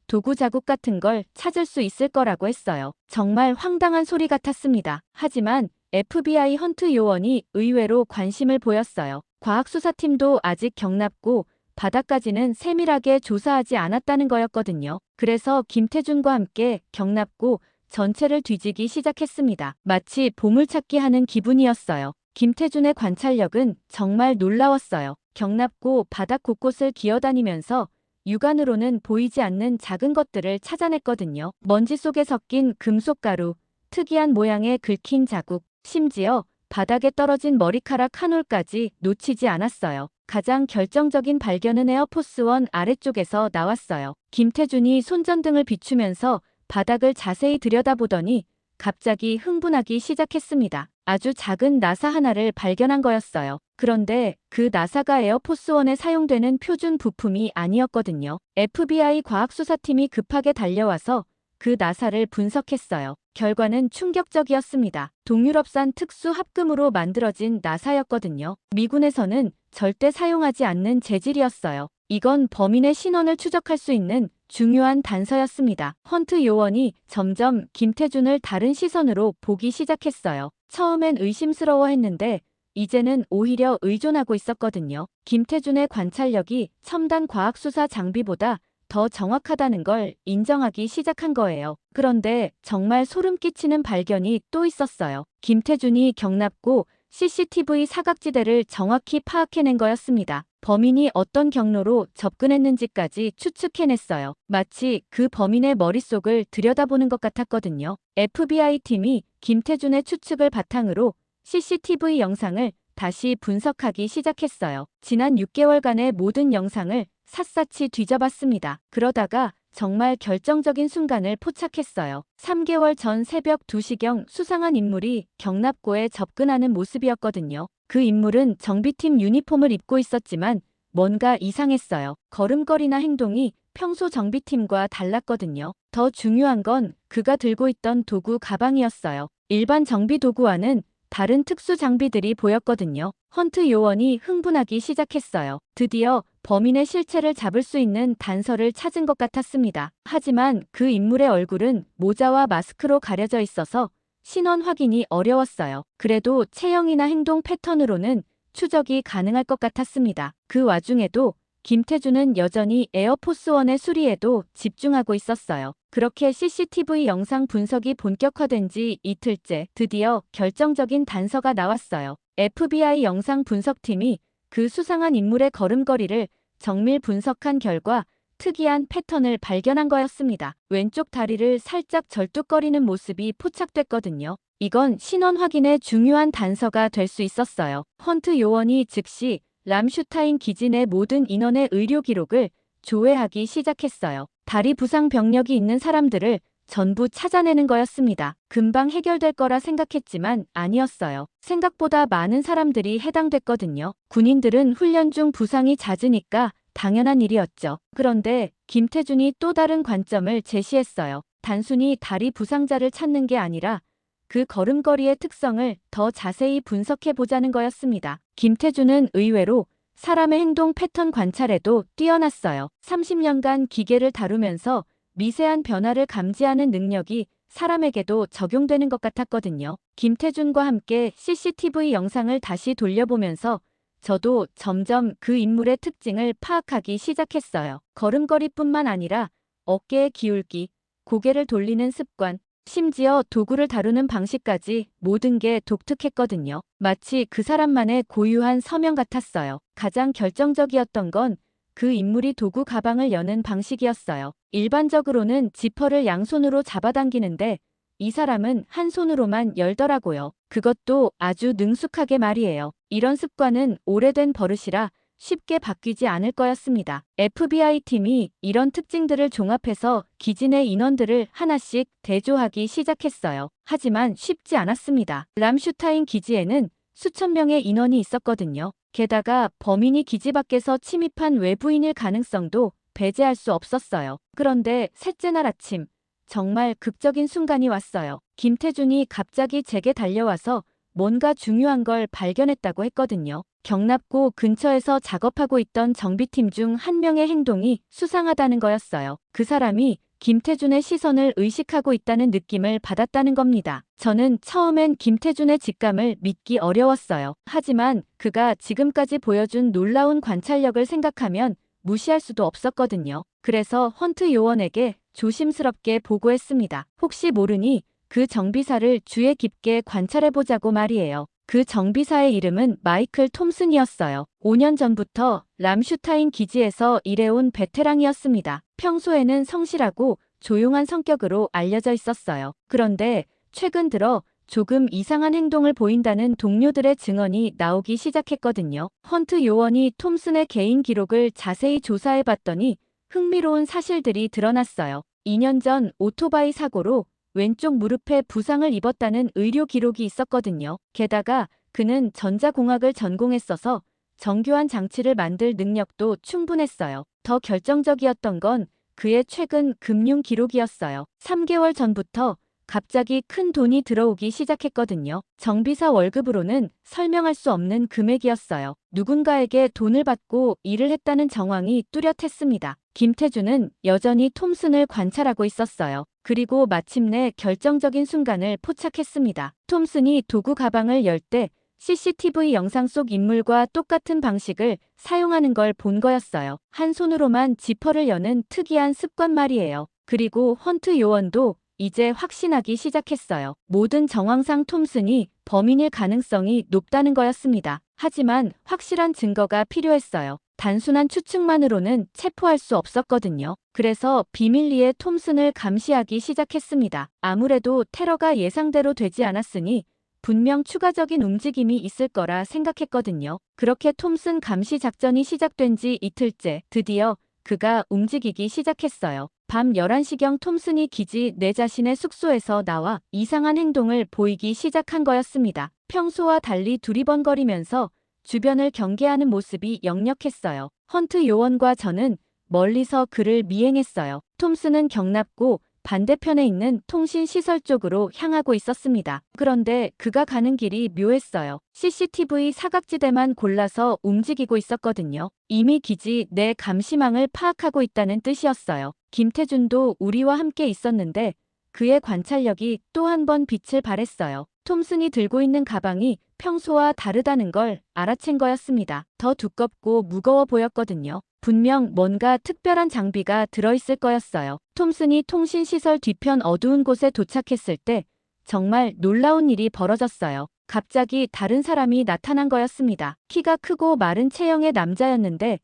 도구 자국 같은 걸 찾을 수 있을 거라고 했어요. 정말 황당한 소리 같았습니다. 하지만 FBI 헌트 요원이 의외로 관심을 보였어요. 과학수사팀도 아직 경납고 바닥까지는 세밀하게 조사하지 않았다는 거였거든요. 그래서 김태준과 함께 경납고 전체를 뒤지기 시작했습니다. 마치 보물찾기 하는 기분이었어요. 김태준의 관찰력은 정말 놀라웠어요. 경납고 바닥 곳곳을 기어다니면서 육안으로는 보이지 않는 작은 것들을 찾아냈거든요. 먼지 속에 섞인 금속 가루, 특이한 모양의 긁힌 자국, 심지어 바닥에 떨어진 머리카락 한 올까지 놓치지 않았어요. 가장 결정적인 발견은 에어포스원 아래쪽에서 나왔어요. 김태준이 손전등을 비추면서 바닥을 자세히 들여다보더니 갑자기 흥분하기 시작했습니다. 아주 작은 나사 하나를 발견한 거였어요. 그런데 그 나사가 에어포스원에 사용되는 표준 부품이 아니었거든요. FBI 과학수사팀이 급하게 달려와서 그 나사를 분석했어요. 결과는 충격적이었습니다. 동유럽산 특수 합금으로 만들어진 나사였거든요. 미군에서는 절대 사용하지 않는 재질이었어요. 이건 범인의 신원을 추적할 수 있는 중요한 단서였습니다. 헌트 요원이 점점 김태준을 다른 시선으로 보기 시작했어요. 처음엔 의심스러워했는데 이제는 오히려 의존하고 있었거든요. 김태준의 관찰력이 첨단 과학수사 장비보다 더 정확하다는 걸 인정하기 시작한 거예요. 그런데 정말 소름 끼치는 발견이 또 있었어요. 김태준이 경납고 CCTV 사각지대를 정확히 파악해낸 거였습니다. 범인이 어떤 경로로 접근했는지까지 추측해냈어요. 마치 그 범인의 머릿속을 들여다보는 것 같았거든요. FBI 팀이 김태준의 추측을 바탕으로 CCTV 영상을 다시 분석하기 시작했어요. 지난 6개월간의 모든 영상을 샅샅이 뒤져봤습니다. 그러다가 정말 결정적인 순간을 포착했어요. 3개월 전 새벽 2시경 수상한 인물이 경납고에 접근하는 모습이었거든요. 그 인물은 정비팀 유니폼을 입고 있었지만 뭔가 이상했어요. 걸음걸이나 행동이 평소 정비팀과 달랐거든요. 더 중요한 건 그가 들고 있던 도구 가방이었어요. 일반 정비 도구와는 다른 특수 장비들이 보였거든요. 헌트 요원이 흥분하기 시작했어요. 드디어 범인의 실체를 잡을 수 있는 단서를 찾은 것 같았습니다. 하지만 그 인물의 얼굴은 모자와 마스크로 가려져 있어서 신원 확인이 어려웠어요. 그래도 체형이나 행동 패턴으로는 추적이 가능할 것 같았습니다. 그 와중에도 김태준은 여전히 에어포스원의 수리에도 집중하고 있었어요. 그렇게 CCTV 영상 분석이 본격화된 지 이틀째 드디어 결정적인 단서가 나왔어요. FBI 영상 분석팀이 그 수상한 인물의 걸음걸이를 정밀 분석한 결과 특이한 패턴을 발견한 거였습니다. 왼쪽 다리를 살짝 절뚝거리는 모습이 포착됐거든요. 이건 신원 확인의 중요한 단서가 될 수 있었어요. 헌트 요원이 즉시 람슈타인 기지 내 모든 인원의 의료 기록을 조회하기 시작했어요. 다리 부상 병력이 있는 사람들을 전부 찾아내는 거였습니다. 금방 해결될 거라 생각했지만 아니었어요. 생각보다 많은 사람들이 해당됐거든요. 군인들은 훈련 중 부상이 잦으니까 당연한 일이었죠. 그런데 김태준이 또 다른 관점을 제시했어요. 단순히 다리 부상자를 찾는 게 아니라 그 걸음걸이의 특성을 더 자세히 분석해 보자는 거였습니다. 김태준은 의외로 사람의 행동 패턴 관찰에도 뛰어났어요. 30년간 기계를 다루면서 미세한 변화를 감지하는 능력이 사람에게도 적용되는 것 같았거든요. 김태준과 함께 CCTV 영상을 다시 돌려보면서 저도 점점 그 인물의 특징을 파악하기 시작했어요. 걸음걸이뿐만 아니라 어깨의 기울기, 고개를 돌리는 습관, 심지어 도구를 다루는 방식까지 모든 게 독특했거든요. 마치 그 사람만의 고유한 서명 같았어요. 가장 결정적이었던 건 그 인물이 도구 가방을 여는 방식이었어요. 일반적으로는 지퍼를 양손으로 잡아당기는데 이 사람은 한 손으로만 열더라고요. 그것도 아주 능숙하게 말이에요. 이런 습관은 오래된 버릇이라 쉽게 바뀌지 않을 거였습니다. FBI 팀이 이런 특징들을 종합해서 기지 내 인원들을 하나씩 대조하기 시작했어요. 하지만 쉽지 않았습니다. 람슈타인 기지에는 수천 명의 인원이 있었거든요. 게다가 범인이 기지 밖에서 침입한 외부인일 가능성도 배제할 수 없었어요. 그런데 셋째 날 아침, 정말 극적인 순간이 왔어요. 김태준이 갑자기 제게 달려와서 뭔가 중요한 걸 발견했다고 했거든요. 경납고 근처에서 작업하고 있던 정비팀 중 한 명의 행동이 수상하다는 거였어요. 그 사람이 김태준의 시선을 의식하고 있다는 느낌을 받았다는 겁니다. 저는 처음엔 김태준의 직감을 믿기 어려웠어요. 하지만 그가 지금까지 보여준 놀라운 관찰력을 생각하면 무시할 수도 없었거든요. 그래서 헌트 요원에게 조심스럽게 보고했습니다. 혹시 모르니 그 정비사를 주의 깊게 관찰해보자고 말이에요. 그 정비사의 이름은 마이클 톰슨이었어요. 5년 전부터 람슈타인 기지에서 일해온 베테랑이었습니다. 평소에는 성실하고 조용한 성격으로 알려져 있었어요. 그런데 최근 들어 조금 이상한 행동을 보인다는 동료들의 증언이 나오기 시작했거든요. 헌트 요원이 톰슨의 개인 기록을 자세히 조사해봤더니 흥미로운 사실들이 드러났어요. 2년 전 오토바이 사고로 왼쪽 무릎에 부상을 입었다는 의료 기록이 있었거든요. 게다가 그는 전자공학을 전공했어서 정교한 장치를 만들 능력도 충분했어요. 더 결정적이었던 건 그의 최근 금융 기록이었어요. 3개월 전부터 갑자기 큰 돈이 들어오기 시작했거든요. 정비사 월급으로는 설명할 수 없는 금액이었어요. 누군가에게 돈을 받고 일을 했다는 정황이 뚜렷했습니다. 김태준은 여전히 톰슨을 관찰하고 있었어요. 그리고 마침내 결정적인 순간을 포착했습니다. 톰슨이 도구 가방을 열 때 CCTV 영상 속 인물과 똑같은 방식을 사용하는 걸 본 거였어요. 한 손으로만 지퍼를 여는 특이한 습관 말이에요. 그리고 헌트 요원도 이제 확신하기 시작했어요. 모든 정황상 톰슨이 범인일 가능성이 높다는 거였습니다. 하지만 확실한 증거가 필요했어요. 단순한 추측만으로는 체포할 수 없었거든요. 그래서 비밀리에 톰슨을 감시하기 시작했습니다. 아무래도 테러가 예상대로 되지 않았으니 분명 추가적인 움직임이 있을 거라 생각했거든요. 그렇게 톰슨 감시 작전이 시작된 지 이틀째 드디어 그가 움직이기 시작했어요. 밤 11시경 톰슨이 기지 내 자신의 숙소에서 나와 이상한 행동을 보이기 시작한 거였습니다. 평소와 달리 두리번거리면서 주변을 경계하는 모습이 역력했어요. 헌트 요원과 저는 멀리서 그를 미행했어요. 톰슨은 경납고 반대편에 있는 통신시설 쪽으로 향하고 있었습니다. 그런데 그가 가는 길이 묘했어요. CCTV 사각지대만 골라서 움직이고 있었거든요. 이미 기지 내 감시망을 파악하고 있다는 뜻이었어요. 김태준도 우리와 함께 있었는데 그의 관찰력이 또 한 번 빛을 발했어요. 톰슨이 들고 있는 가방이 평소와 다르다는 걸 알아챈 거였습니다. 더 두껍고 무거워 보였거든요. 분명 뭔가 특별한 장비가 들어있을 거였어요. 톰슨이 통신시설 뒤편 어두운 곳에 도착했을 때 정말 놀라운 일이 벌어졌어요. 갑자기 다른 사람이 나타난 거였습니다. 키가 크고 마른 체형의 남자였는데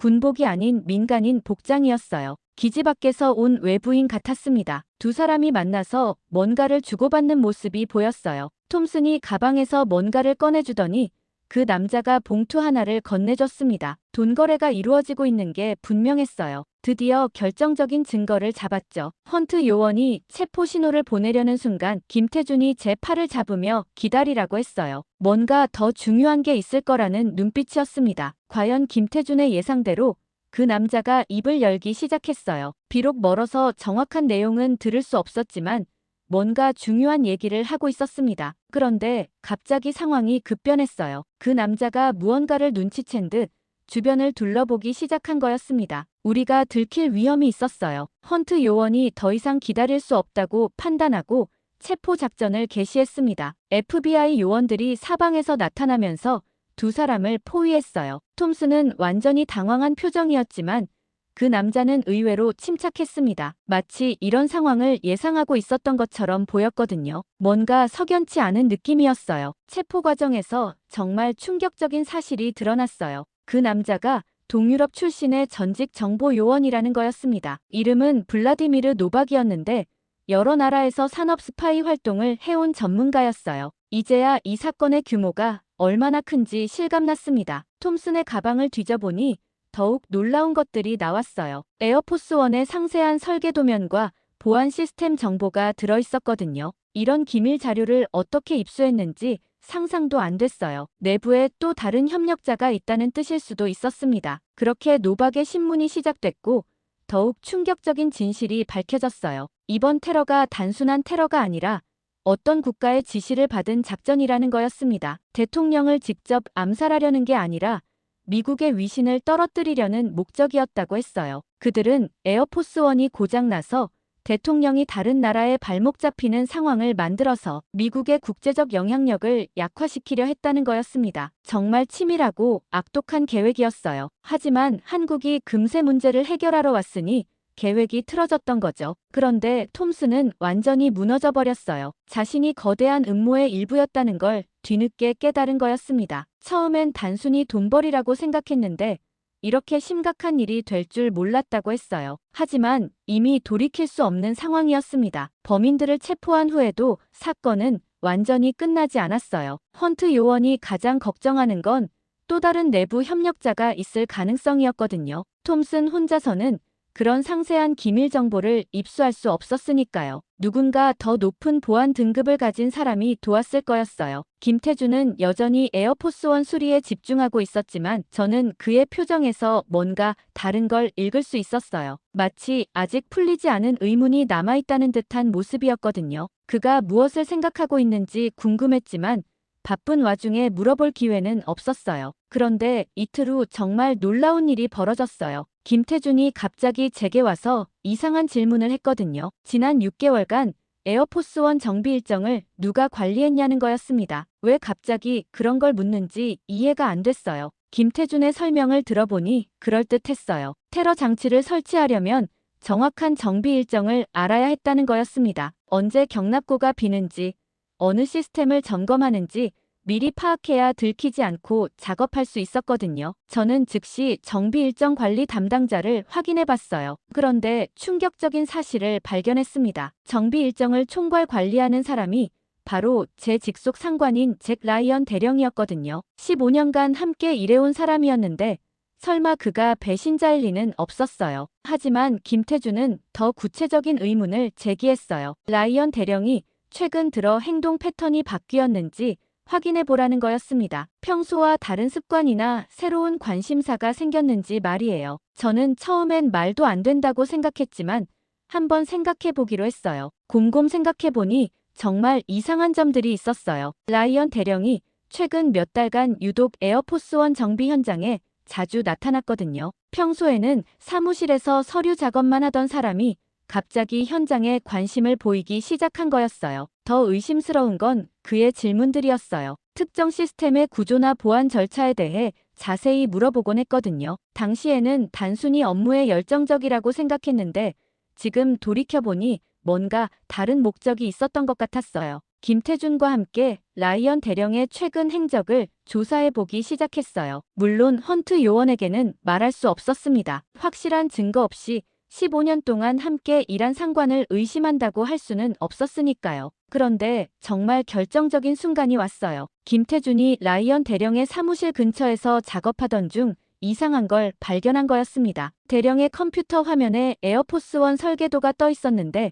군복이 아닌 민간인 복장이었어요. 기지 밖에서 온 외부인 같았습니다. 두 사람이 만나서 뭔가를 주고받는 모습이 보였어요. 톰슨이 가방에서 뭔가를 꺼내주더니 그 남자가 봉투 하나를 건네줬습니다. 돈 거래가 이루어지고 있는 게 분명했어요. 드디어 결정적인 증거를 잡았죠. 헌트 요원이 체포 신호를 보내려는 순간 김태준이 제 팔을 잡으며 기다리라고 했어요. 뭔가 더 중요한 게 있을 거라는 눈빛이었습니다. 과연 김태준의 예상대로 그 남자가 입을 열기 시작했어요. 비록 멀어서 정확한 내용은 들을 수 없었지만 뭔가 중요한 얘기를 하고 있었습니다. 그런데 갑자기 상황이 급변했어요. 그 남자가 무언가를 눈치챈 듯 주변을 둘러보기 시작한 거였습니다. 우리가 들킬 위험이 있었어요. 헌트 요원이 더 이상 기다릴 수 없다고 판단하고 체포 작전을 개시했습니다. FBI 요원들이 사방에서 나타나면서 두 사람을 포위했어요. 톰슨은 완전히 당황한 표정이었지만 그 남자는 의외로 침착했습니다. 마치 이런 상황을 예상하고 있었던 것처럼 보였거든요. 뭔가 석연치 않은 느낌이었어요. 체포 과정에서 정말 충격적인 사실이 드러났어요. 그 남자가 동유럽 출신의 전직 정보 요원이라는 거였습니다. 이름은 블라디미르 노박이었는데 여러 나라에서 산업 스파이 활동을 해온 전문가였어요. 이제야 이 사건의 규모가 얼마나 큰지 실감났습니다. 톰슨의 가방을 뒤져보니 더욱 놀라운 것들이 나왔어요. 에어포스원의 상세한 설계 도면과 보안 시스템 정보가 들어있었거든요. 이런 기밀 자료를 어떻게 입수했는지 상상도 안 됐어요. 내부에 또 다른 협력자가 있다는 뜻일 수도 있었습니다. 그렇게 노박의 신문이 시작됐고 더욱 충격적인 진실이 밝혀졌어요. 이번 테러가 단순한 테러가 아니라 어떤 국가의 지시를 받은 작전이라는 거였습니다. 대통령을 직접 암살하려는 게 아니라 미국의 위신을 떨어뜨리려는 목적이었다고 했어요. 그들은 에어포스원이 고장나서 대통령이 다른 나라에 발목 잡히는 상황을 만들어서 미국의 국제적 영향력을 약화시키려 했다는 거였습니다. 정말 치밀하고 악독한 계획이었어요. 하지만 한국이 금세 문제를 해결하러 왔으니 계획이 틀어졌던 거죠. 그런데 톰슨은 완전히 무너져 버렸어요. 자신이 거대한 음모의 일부였다는 걸 뒤늦게 깨달은 거였습니다. 처음엔 단순히 돈벌이라고 생각했는데 이렇게 심각한 일이 될 줄 몰랐다고 했어요. 하지만 이미 돌이킬 수 없는 상황이었습니다. 범인들을 체포한 후에도 사건은 완전히 끝나지 않았어요. 헌트 요원이 가장 걱정하는 건 또 다른 내부 협력자가 있을 가능성이었거든요. 톰슨 혼자서는 그런 상세한 기밀 정보를 입수할 수 없었으니까요. 누군가 더 높은 보안 등급을 가진 사람이 도왔을 거였어요. 김태준은 여전히 에어포스원 수리에 집중하고 있었지만 저는 그의 표정에서 뭔가 다른 걸 읽을 수 있었어요. 마치 아직 풀리지 않은 의문이 남아있다는 듯한 모습이었거든요. 그가 무엇을 생각하고 있는지 궁금했지만 바쁜 와중에 물어볼 기회는 없었어요. 그런데 이틀 후 정말 놀라운 일이 벌어졌어요. 김태준이 갑자기 제게 와서 이상한 질문을 했거든요. 지난 6개월간 에어포스원 정비 일정을 누가 관리했냐는 거였습니다. 왜 갑자기 그런 걸 묻는지 이해가 안 됐어요. 김태준의 설명을 들어보니 그럴듯했어요. 테러 장치를 설치하려면 정확한 정비 일정을 알아야 했다는 거였습니다. 언제 경납고가 비는지, 어느 시스템을 점검하는지 미리 파악해야 들키지 않고 작업할 수 있었거든요. 저는 즉시 정비 일정 관리 담당자를 확인해 봤어요. 그런데 충격적인 사실을 발견했습니다. 정비 일정을 총괄 관리하는 사람이 바로 제 직속 상관인 잭 라이언 대령이었거든요. 15년간 함께 일해온 사람이었는데 설마 그가 배신자일 리는 없었어요. 하지만 김태준은 더 구체적인 의문을 제기했어요. 라이언 대령이 최근 들어 행동 패턴이 바뀌었는지 확인해 보라는 거였습니다. 평소와 다른 습관이나 새로운 관심사가 생겼는지 말이에요. 저는 처음엔 말도 안 된다고 생각했지만 한번 생각해 보기로 했어요. 곰곰 생각해 보니 정말 이상한 점들이 있었어요. 라이언 대령이 최근 몇 달간 유독 에어포스원 정비 현장에 자주 나타났거든요. 평소에는 사무실에서 서류 작업만 하던 사람이 갑자기 현장에 관심을 보이기 시작한 거였어요. 더 의심스러운 건 그의 질문들이었어요. 특정 시스템의 구조나 보안 절차에 대해 자세히 물어보곤 했거든요. 당시에는 단순히 업무에 열정적이라고 생각했는데 지금 돌이켜보니 뭔가 다른 목적이 있었던 것 같았어요. 김태준과 함께 라이언 대령의 최근 행적을 조사해보기 시작했어요. 물론 헌트 요원에게는 말할 수 없었습니다. 확실한 증거 없이 15년 동안 함께 일한 상관을 의심한다고 할 수는 없었으니까요. 그런데 정말 결정적인 순간이 왔어요. 김태준이 라이언 대령의 사무실 근처에서 작업하던 중 이상한 걸 발견한 거였습니다. 대령의 컴퓨터 화면에 에어포스원 설계도가 떠 있었는데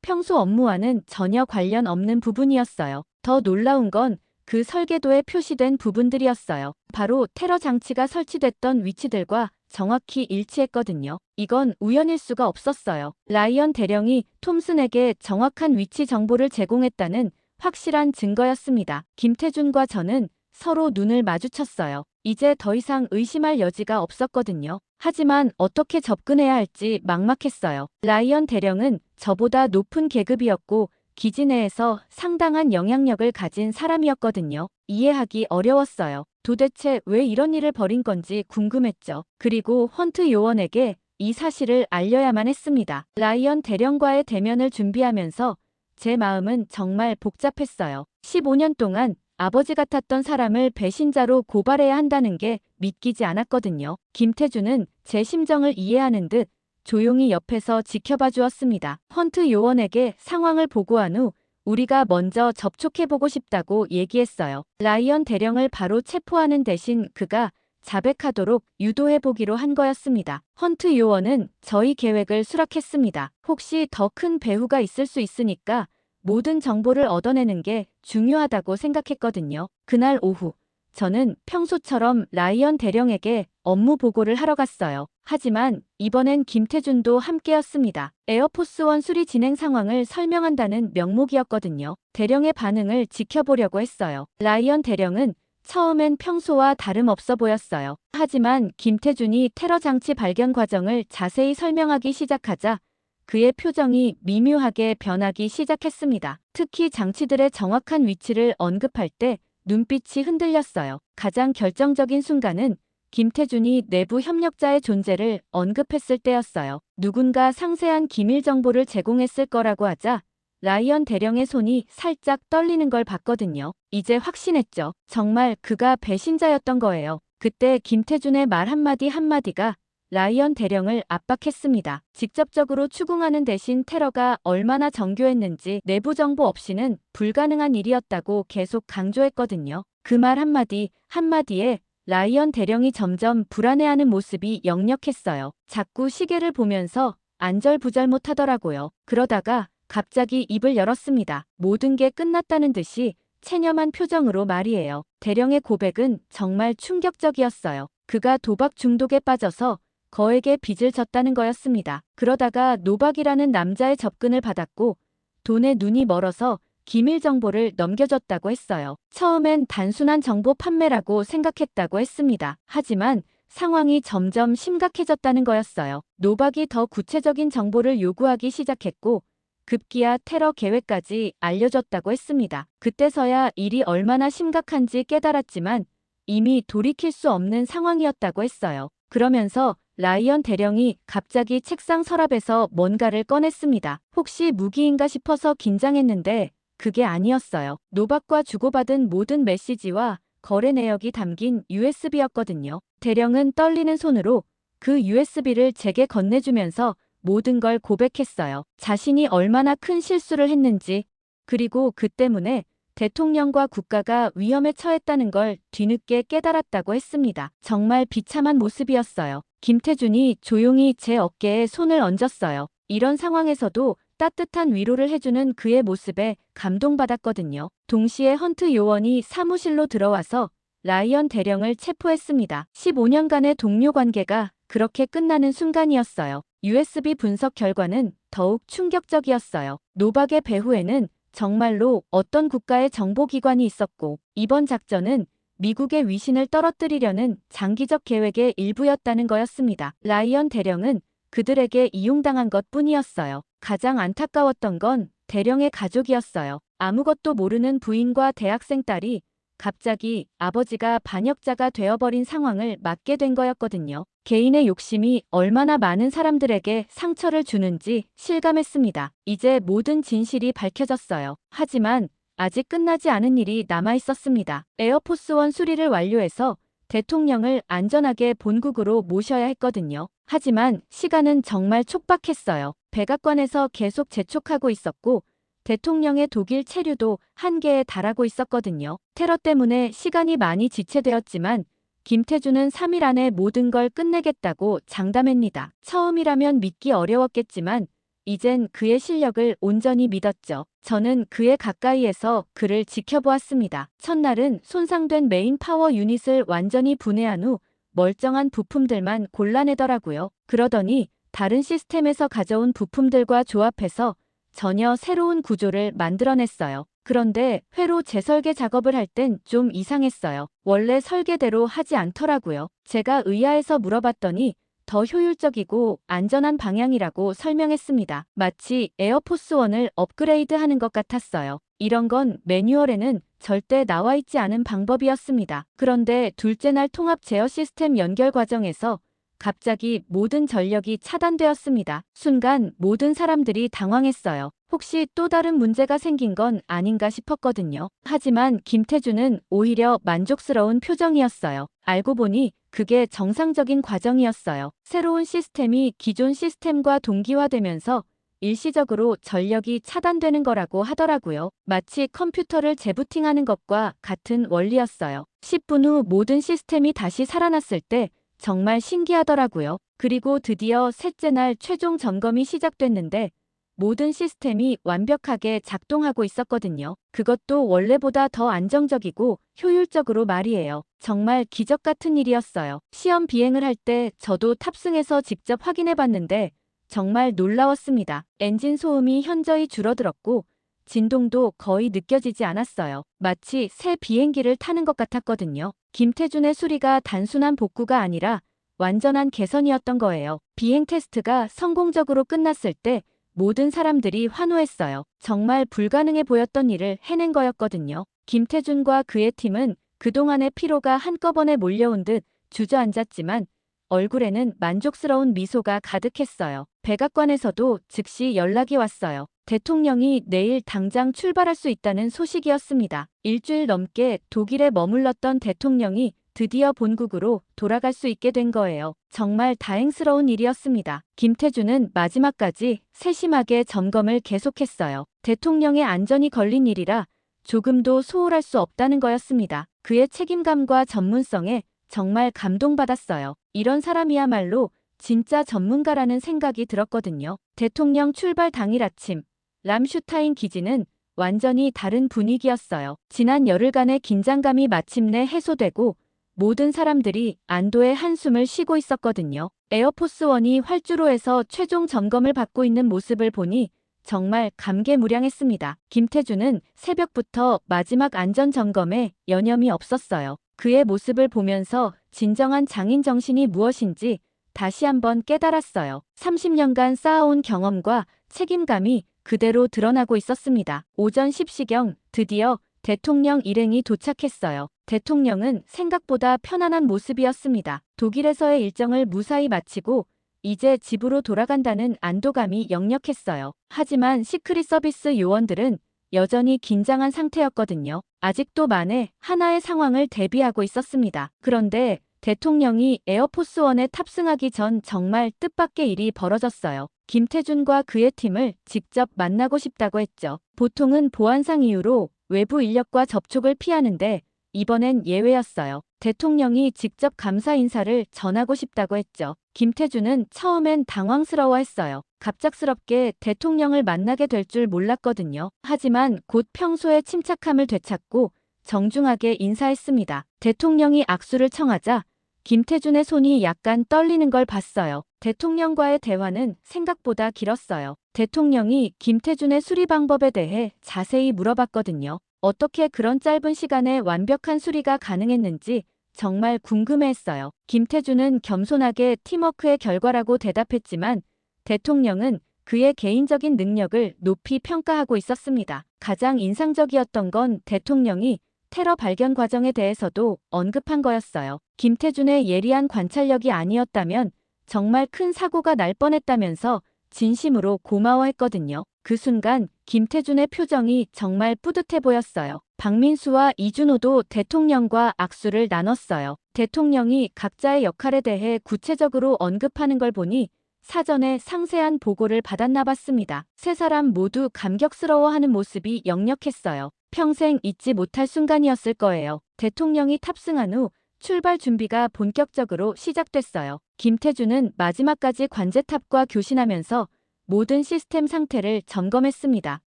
평소 업무와는 전혀 관련 없는 부분이었어요. 더 놀라운 건 그 설계도에 표시된 부분들이었어요. 바로 테러 장치가 설치됐던 위치들과 정확히 일치했거든요. 이건 우연일 수가 없었어요. 라이언 대령이 톰슨에게 정확한 위치 정보를 제공했다는 확실한 증거였습니다. 김태준과 저는 서로 눈을 마주쳤어요. 이제 더 이상 의심할 여지가 없었거든요. 하지만 어떻게 접근해야 할지 막막했어요. 라이언 대령은 저보다 높은 계급이었고 기지 내에서 상당한 영향력을 가진 사람이었거든요. 이해하기 어려웠어요. 도대체 왜 이런 일을 벌인 건지 궁금했죠. 그리고 헌트 요원에게 이 사실을 알려야만 했습니다. 라이언 대령과의 대면을 준비하면서 제 마음은 정말 복잡했어요. 15년 동안 아버지 같았던 사람을 배신자로 고발해야 한다는 게 믿기지 않았거든요. 김태준은 제 심정을 이해하는 듯 조용히 옆에서 지켜봐 주었습니다. 헌트 요원에게 상황을 보고한 후 우리가 먼저 접촉해보고 싶다고 얘기했어요. 라이언 대령을 바로 체포하는 대신 그가 자백하도록 유도해보기로 한 거였습니다. 헌트 요원은 저희 계획을 수락했습니다. 혹시 더 큰 배후가 있을 수 있으니까 모든 정보를 얻어내는 게 중요하다고 생각했거든요. 그날 오후 저는 평소처럼 라이언 대령에게 업무 보고를 하러 갔어요. 하지만 이번엔 김태준도 함께였습니다. 에어포스원 수리 진행 상황을 설명한다는 명목이었거든요. 대령의 반응을 지켜보려고 했어요. 라이언 대령은 처음엔 평소와 다름없어 보였어요. 하지만 김태준이 테러 장치 발견 과정을 자세히 설명하기 시작하자 그의 표정이 미묘하게 변하기 시작했습니다. 특히 장치들의 정확한 위치를 언급할 때 눈빛이 흔들렸어요. 가장 결정적인 순간은 김태준이 내부 협력자의 존재를 언급했을 때였어요. 누군가 상세한 기밀 정보를 제공했을 거라고 하자 라이언 대령의 손이 살짝 떨리는 걸 봤거든요. 이제 확신했죠. 정말 그가 배신자였던 거예요. 그때 김태준의 말 한마디 한마디가 라이언 대령을 압박했습니다. 직접적으로 추궁하는 대신 테러가 얼마나 정교했는지 내부 정보 없이는 불가능한 일이었다고 계속 강조했거든요. 그 말 한마디 한마디에 라이언 대령이 점점 불안해하는 모습이 역력했어요. 자꾸 시계를 보면서 안절부절 못하더라고요. 그러다가 갑자기 입을 열었습니다. 모든 게 끝났다는 듯이 체념한 표정으로 말이에요. 대령의 고백은 정말 충격적이었어요. 그가 도박 중독에 빠져서 거액의 빚을 졌다는 거였습니다. 그러다가 노박이라는 남자의 접근을 받았고 돈에 눈이 멀어서 기밀 정보를 넘겨줬다고 했어요. 처음엔 단순한 정보 판매라고 생각했다고 했습니다. 하지만 상황이 점점 심각해졌다는 거였어요. 노박이 더 구체적인 정보를 요구하기 시작했고 급기야 테러 계획까지 알려줬다고 했습니다. 그때서야 일이 얼마나 심각한지 깨달았지만 이미 돌이킬 수 없는 상황이었다고 했어요. 그러면서 라이언 대령이 갑자기 책상 서랍에서 뭔가를 꺼냈습니다. 혹시 무기인가 싶어서 긴장했는데 그게 아니었어요. 노박과 주고받은 모든 메시지와 거래 내역이 담긴 USB였거든요. 대령은 떨리는 손으로 그 USB를 제게 건네주면서 모든 걸 고백했어요. 자신이 얼마나 큰 실수를 했는지, 그리고 그 때문에 대통령과 국가가 위험에 처했다는 걸 뒤늦게 깨달았다고 했습니다. 정말 비참한 모습이었어요. 김태준이 조용히 제 어깨에 손을 얹었어요. 이런 상황에서도 따뜻한 위로를 해주는 그의 모습에 감동받았거든요. 동시에 헌트 요원이 사무실로 들어와서 라이언 대령을 체포했습니다. 15년간의 동료 관계가 그렇게 끝나는 순간이었어요. USB 분석 결과는 더욱 충격적이었어요. 노박의 배후에는 정말로 어떤 국가의 정보기관이 있었고 이번 작전은 미국의 위신을 떨어뜨리려는 장기적 계획의 일부였다는 거였습니다. 라이언 대령은 그들에게 이용당한 것뿐이었어요. 가장 안타까웠던 건 대령의 가족이었어요. 아무것도 모르는 부인과 대학생 딸이 갑자기 아버지가 반역자가 되어버린 상황을 맞게 된 거였거든요. 개인의 욕심이 얼마나 많은 사람들에게 상처를 주는지 실감했습니다. 이제 모든 진실이 밝혀졌어요. 하지만 아직 끝나지 않은 일이 남아 있었습니다. 에어포스원 수리를 완료해서 대통령을 안전하게 본국으로 모셔야 했거든요. 하지만 시간은 정말 촉박했어요. 백악관에서 계속 재촉하고 있었고 대통령의 독일 체류도 한계에 달하고 있었거든요. 테러 때문에 시간이 많이 지체되었지만 김태준은 3일 안에 모든 걸 끝내겠다고 장담합니다. 처음이라면 믿기 어려웠겠지만 이젠 그의 실력을 온전히 믿었죠. 저는 그의 가까이에서 그를 지켜보았습니다. 첫날은 손상된 메인 파워 유닛을 완전히 분해한 후 멀쩡한 부품들만 골라내더라고요. 그러더니 다른 시스템에서 가져온 부품들과 조합해서 전혀 새로운 구조를 만들어냈어요. 그런데 회로 재설계 작업을 할 땐 좀 이상했어요. 원래 설계대로 하지 않더라고요. 제가 의아해서 물어봤더니 더 효율적이고 안전한 방향이라고 설명했습니다. 마치 에어포스원을 업그레이드하는 것 같았어요. 이런 건 매뉴얼에는 절대 나와 있지 않은 방법이었습니다. 그런데 둘째 날 통합 제어 시스템 연결 과정에서 갑자기 모든 전력이 차단되었습니다. 순간 모든 사람들이 당황했어요. 혹시 또 다른 문제가 생긴 건 아닌가 싶었거든요. 하지만 김태준은 오히려 만족스러운 표정이었어요. 알고 보니 그게 정상적인 과정이었어요. 새로운 시스템이 기존 시스템과 동기화되면서 일시적으로 전력이 차단되는 거라고 하더라고요. 마치 컴퓨터를 재부팅하는 것과 같은 원리였어요. 10분 후 모든 시스템이 다시 살아났을 때 정말 신기하더라고요. 그리고 드디어 셋째 날 최종 점검이 시작됐는데 모든 시스템이 완벽하게 작동하고 있었거든요. 그것도 원래보다 더 안정적이고 효율적으로 말이에요. 정말 기적 같은 일이었어요. 시험 비행을 할 때 저도 탑승해서 직접 확인해 봤는데 정말 놀라웠습니다. 엔진 소음이 현저히 줄어들었고 진동도 거의 느껴지지 않았어요. 마치 새 비행기를 타는 것 같았거든요. 김태준의 수리가 단순한 복구가 아니라 완전한 개선이었던 거예요. 비행 테스트가 성공적으로 끝났을 때 모든 사람들이 환호했어요. 정말 불가능해 보였던 일을 해낸 거였거든요. 김태준과 그의 팀은 그동안의 피로가 한꺼번에 몰려온 듯 주저앉았지만 얼굴에는 만족스러운 미소가 가득했어요. 백악관에서도 즉시 연락이 왔어요. 대통령이 내일 당장 출발할 수 있다는 소식이었습니다. 일주일 넘게 독일에 머물렀던 대통령이 드디어 본국으로 돌아갈 수 있게 된 거예요. 정말 다행스러운 일이었습니다. 김태준은 마지막까지 세심하게 점검을 계속했어요. 대통령의 안전이 걸린 일이라 조금도 소홀할 수 없다는 거였습니다. 그의 책임감과 전문성에 정말 감동받았어요. 이런 사람이야말로 진짜 전문가라는 생각이 들었거든요. 대통령 출발 당일 아침, 람슈타인 기지는 완전히 다른 분위기였어요. 지난 열흘간의 긴장감이 마침내 해소되고 모든 사람들이 안도의 한숨을 쉬고 있었거든요. 에어포스원이 활주로에서 최종 점검을 받고 있는 모습을 보니 정말 감개무량했습니다. 김태준은 새벽부터 마지막 안전 점검에 여념이 없었어요. 그의 모습을 보면서 진정한 장인 정신이 무엇인지 다시 한번 깨달았어요. 30년간 쌓아온 경험과 책임감이 그대로 드러나고 있었습니다. 오전 10시경 드디어 대통령 일행이 도착했어요. 대통령은 생각보다 편안한 모습이었습니다. 독일에서의 일정을 무사히 마치고 이제 집으로 돌아간다는 안도감이 역력했어요. 하지만 시크릿 서비스 요원들은 여전히 긴장한 상태였거든요. 아직도 만에 하나의 상황을 대비하고 있었습니다. 그런데 대통령이 에어포스원에 탑승하기 전 정말 뜻밖의 일이 벌어졌어요. 김태준과 그의 팀을 직접 만나고 싶다고 했죠. 보통은 보안상 이유로 외부 인력과 접촉을 피하는데 이번엔 예외였어요. 대통령이 직접 감사 인사를 전하고 싶다고 했죠. 김태준은 처음엔 당황스러워했어요. 갑작스럽게 대통령을 만나게 될 줄 몰랐거든요. 하지만 곧 평소의 침착함을 되찾고 정중하게 인사했습니다. 대통령이 악수를 청하자 김태준의 손이 약간 떨리는 걸 봤어요. 대통령과의 대화는 생각보다 길었어요. 대통령이 김태준의 수리 방법에 대해 자세히 물어봤거든요. 어떻게 그런 짧은 시간에 완벽한 수리가 가능했는지 정말 궁금해했어요. 김태준은 겸손하게 팀워크의 결과라고 대답했지만 대통령은 그의 개인적인 능력을 높이 평가하고 있었습니다. 가장 인상적이었던 건 대통령이 테러 발견 과정에 대해서도 언급한 거였어요. 김태준의 예리한 관찰력이 아니었다면 정말 큰 사고가 날 뻔했다면서 진심으로 고마워했거든요. 그 순간 김태준의 표정이 정말 뿌듯해 보였어요. 박민수와 이준호도 대통령과 악수를 나눴어요. 대통령이 각자의 역할에 대해 구체적으로 언급하는 걸 보니 사전에 상세한 보고를 받았나 봤습니다. 세 사람 모두 감격스러워하는 모습이 역력했어요. 평생 잊지 못할 순간이었을 거예요. 대통령이 탑승한 후 출발 준비가 본격적으로 시작됐어요. 김태준은 마지막까지 관제탑과 교신하면서 모든 시스템 상태를 점검했습니다.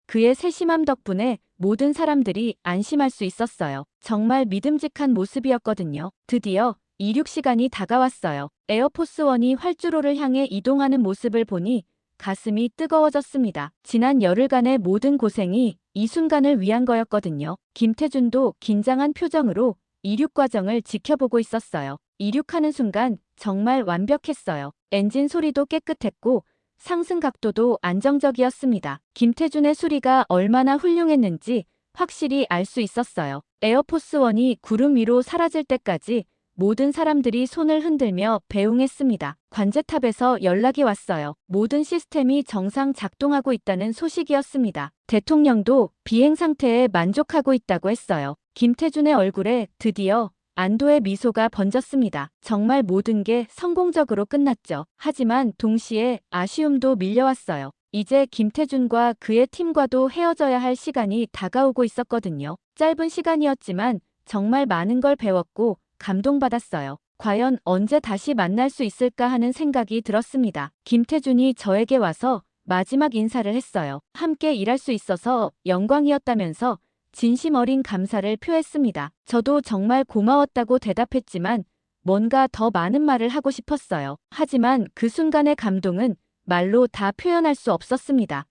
그의 세심함 덕분에 모든 사람들이 안심할 수 있었어요. 정말 믿음직한 모습이었거든요. 드디어 이륙 시간이 다가왔어요. 에어포스원이 활주로를 향해 이동하는 모습을 보니 가슴이 뜨거워졌습니다. 지난 열흘간의 모든 고생이 이 순간을 위한 거였거든요. 김태준도 긴장한 표정으로 이륙 과정을 지켜보고 있었어요. 이륙하는 순간 정말 완벽했어요. 엔진 소리도 깨끗했고 상승 각도도 안정적이었습니다. 김태준의 수리가 얼마나 훌륭했는지 확실히 알 수 있었어요. 에어포스원이 구름 위로 사라질 때까지 모든 사람들이 손을 흔들며 배웅했습니다. 관제탑에서 연락이 왔어요. 모든 시스템이 정상 작동하고 있다는 소식이었습니다. 대통령도 비행 상태에 만족하고 있다고 했어요. 김태준의 얼굴에 드디어 안도의 미소가 번졌습니다. 정말 모든 게 성공적으로 끝났죠. 하지만 동시에 아쉬움도 밀려왔어요. 이제 김태준과 그의 팀과도 헤어져야 할 시간이 다가오고 있었거든요. 짧은 시간이었지만 정말 많은 걸 배웠고 감동받았어요. 과연 언제 다시 만날 수 있을까 하는 생각이 들었습니다. 김태준이 저에게 와서 마지막 인사를 했어요. 함께 일할 수 있어서 영광이었다면서 진심 어린 감사를 표했습니다. 저도 정말 고마웠다고 대답했지만 뭔가 더 많은 말을 하고 싶었어요. 하지만 그 순간의 감동은 말로 다 표현할 수 없었습니다.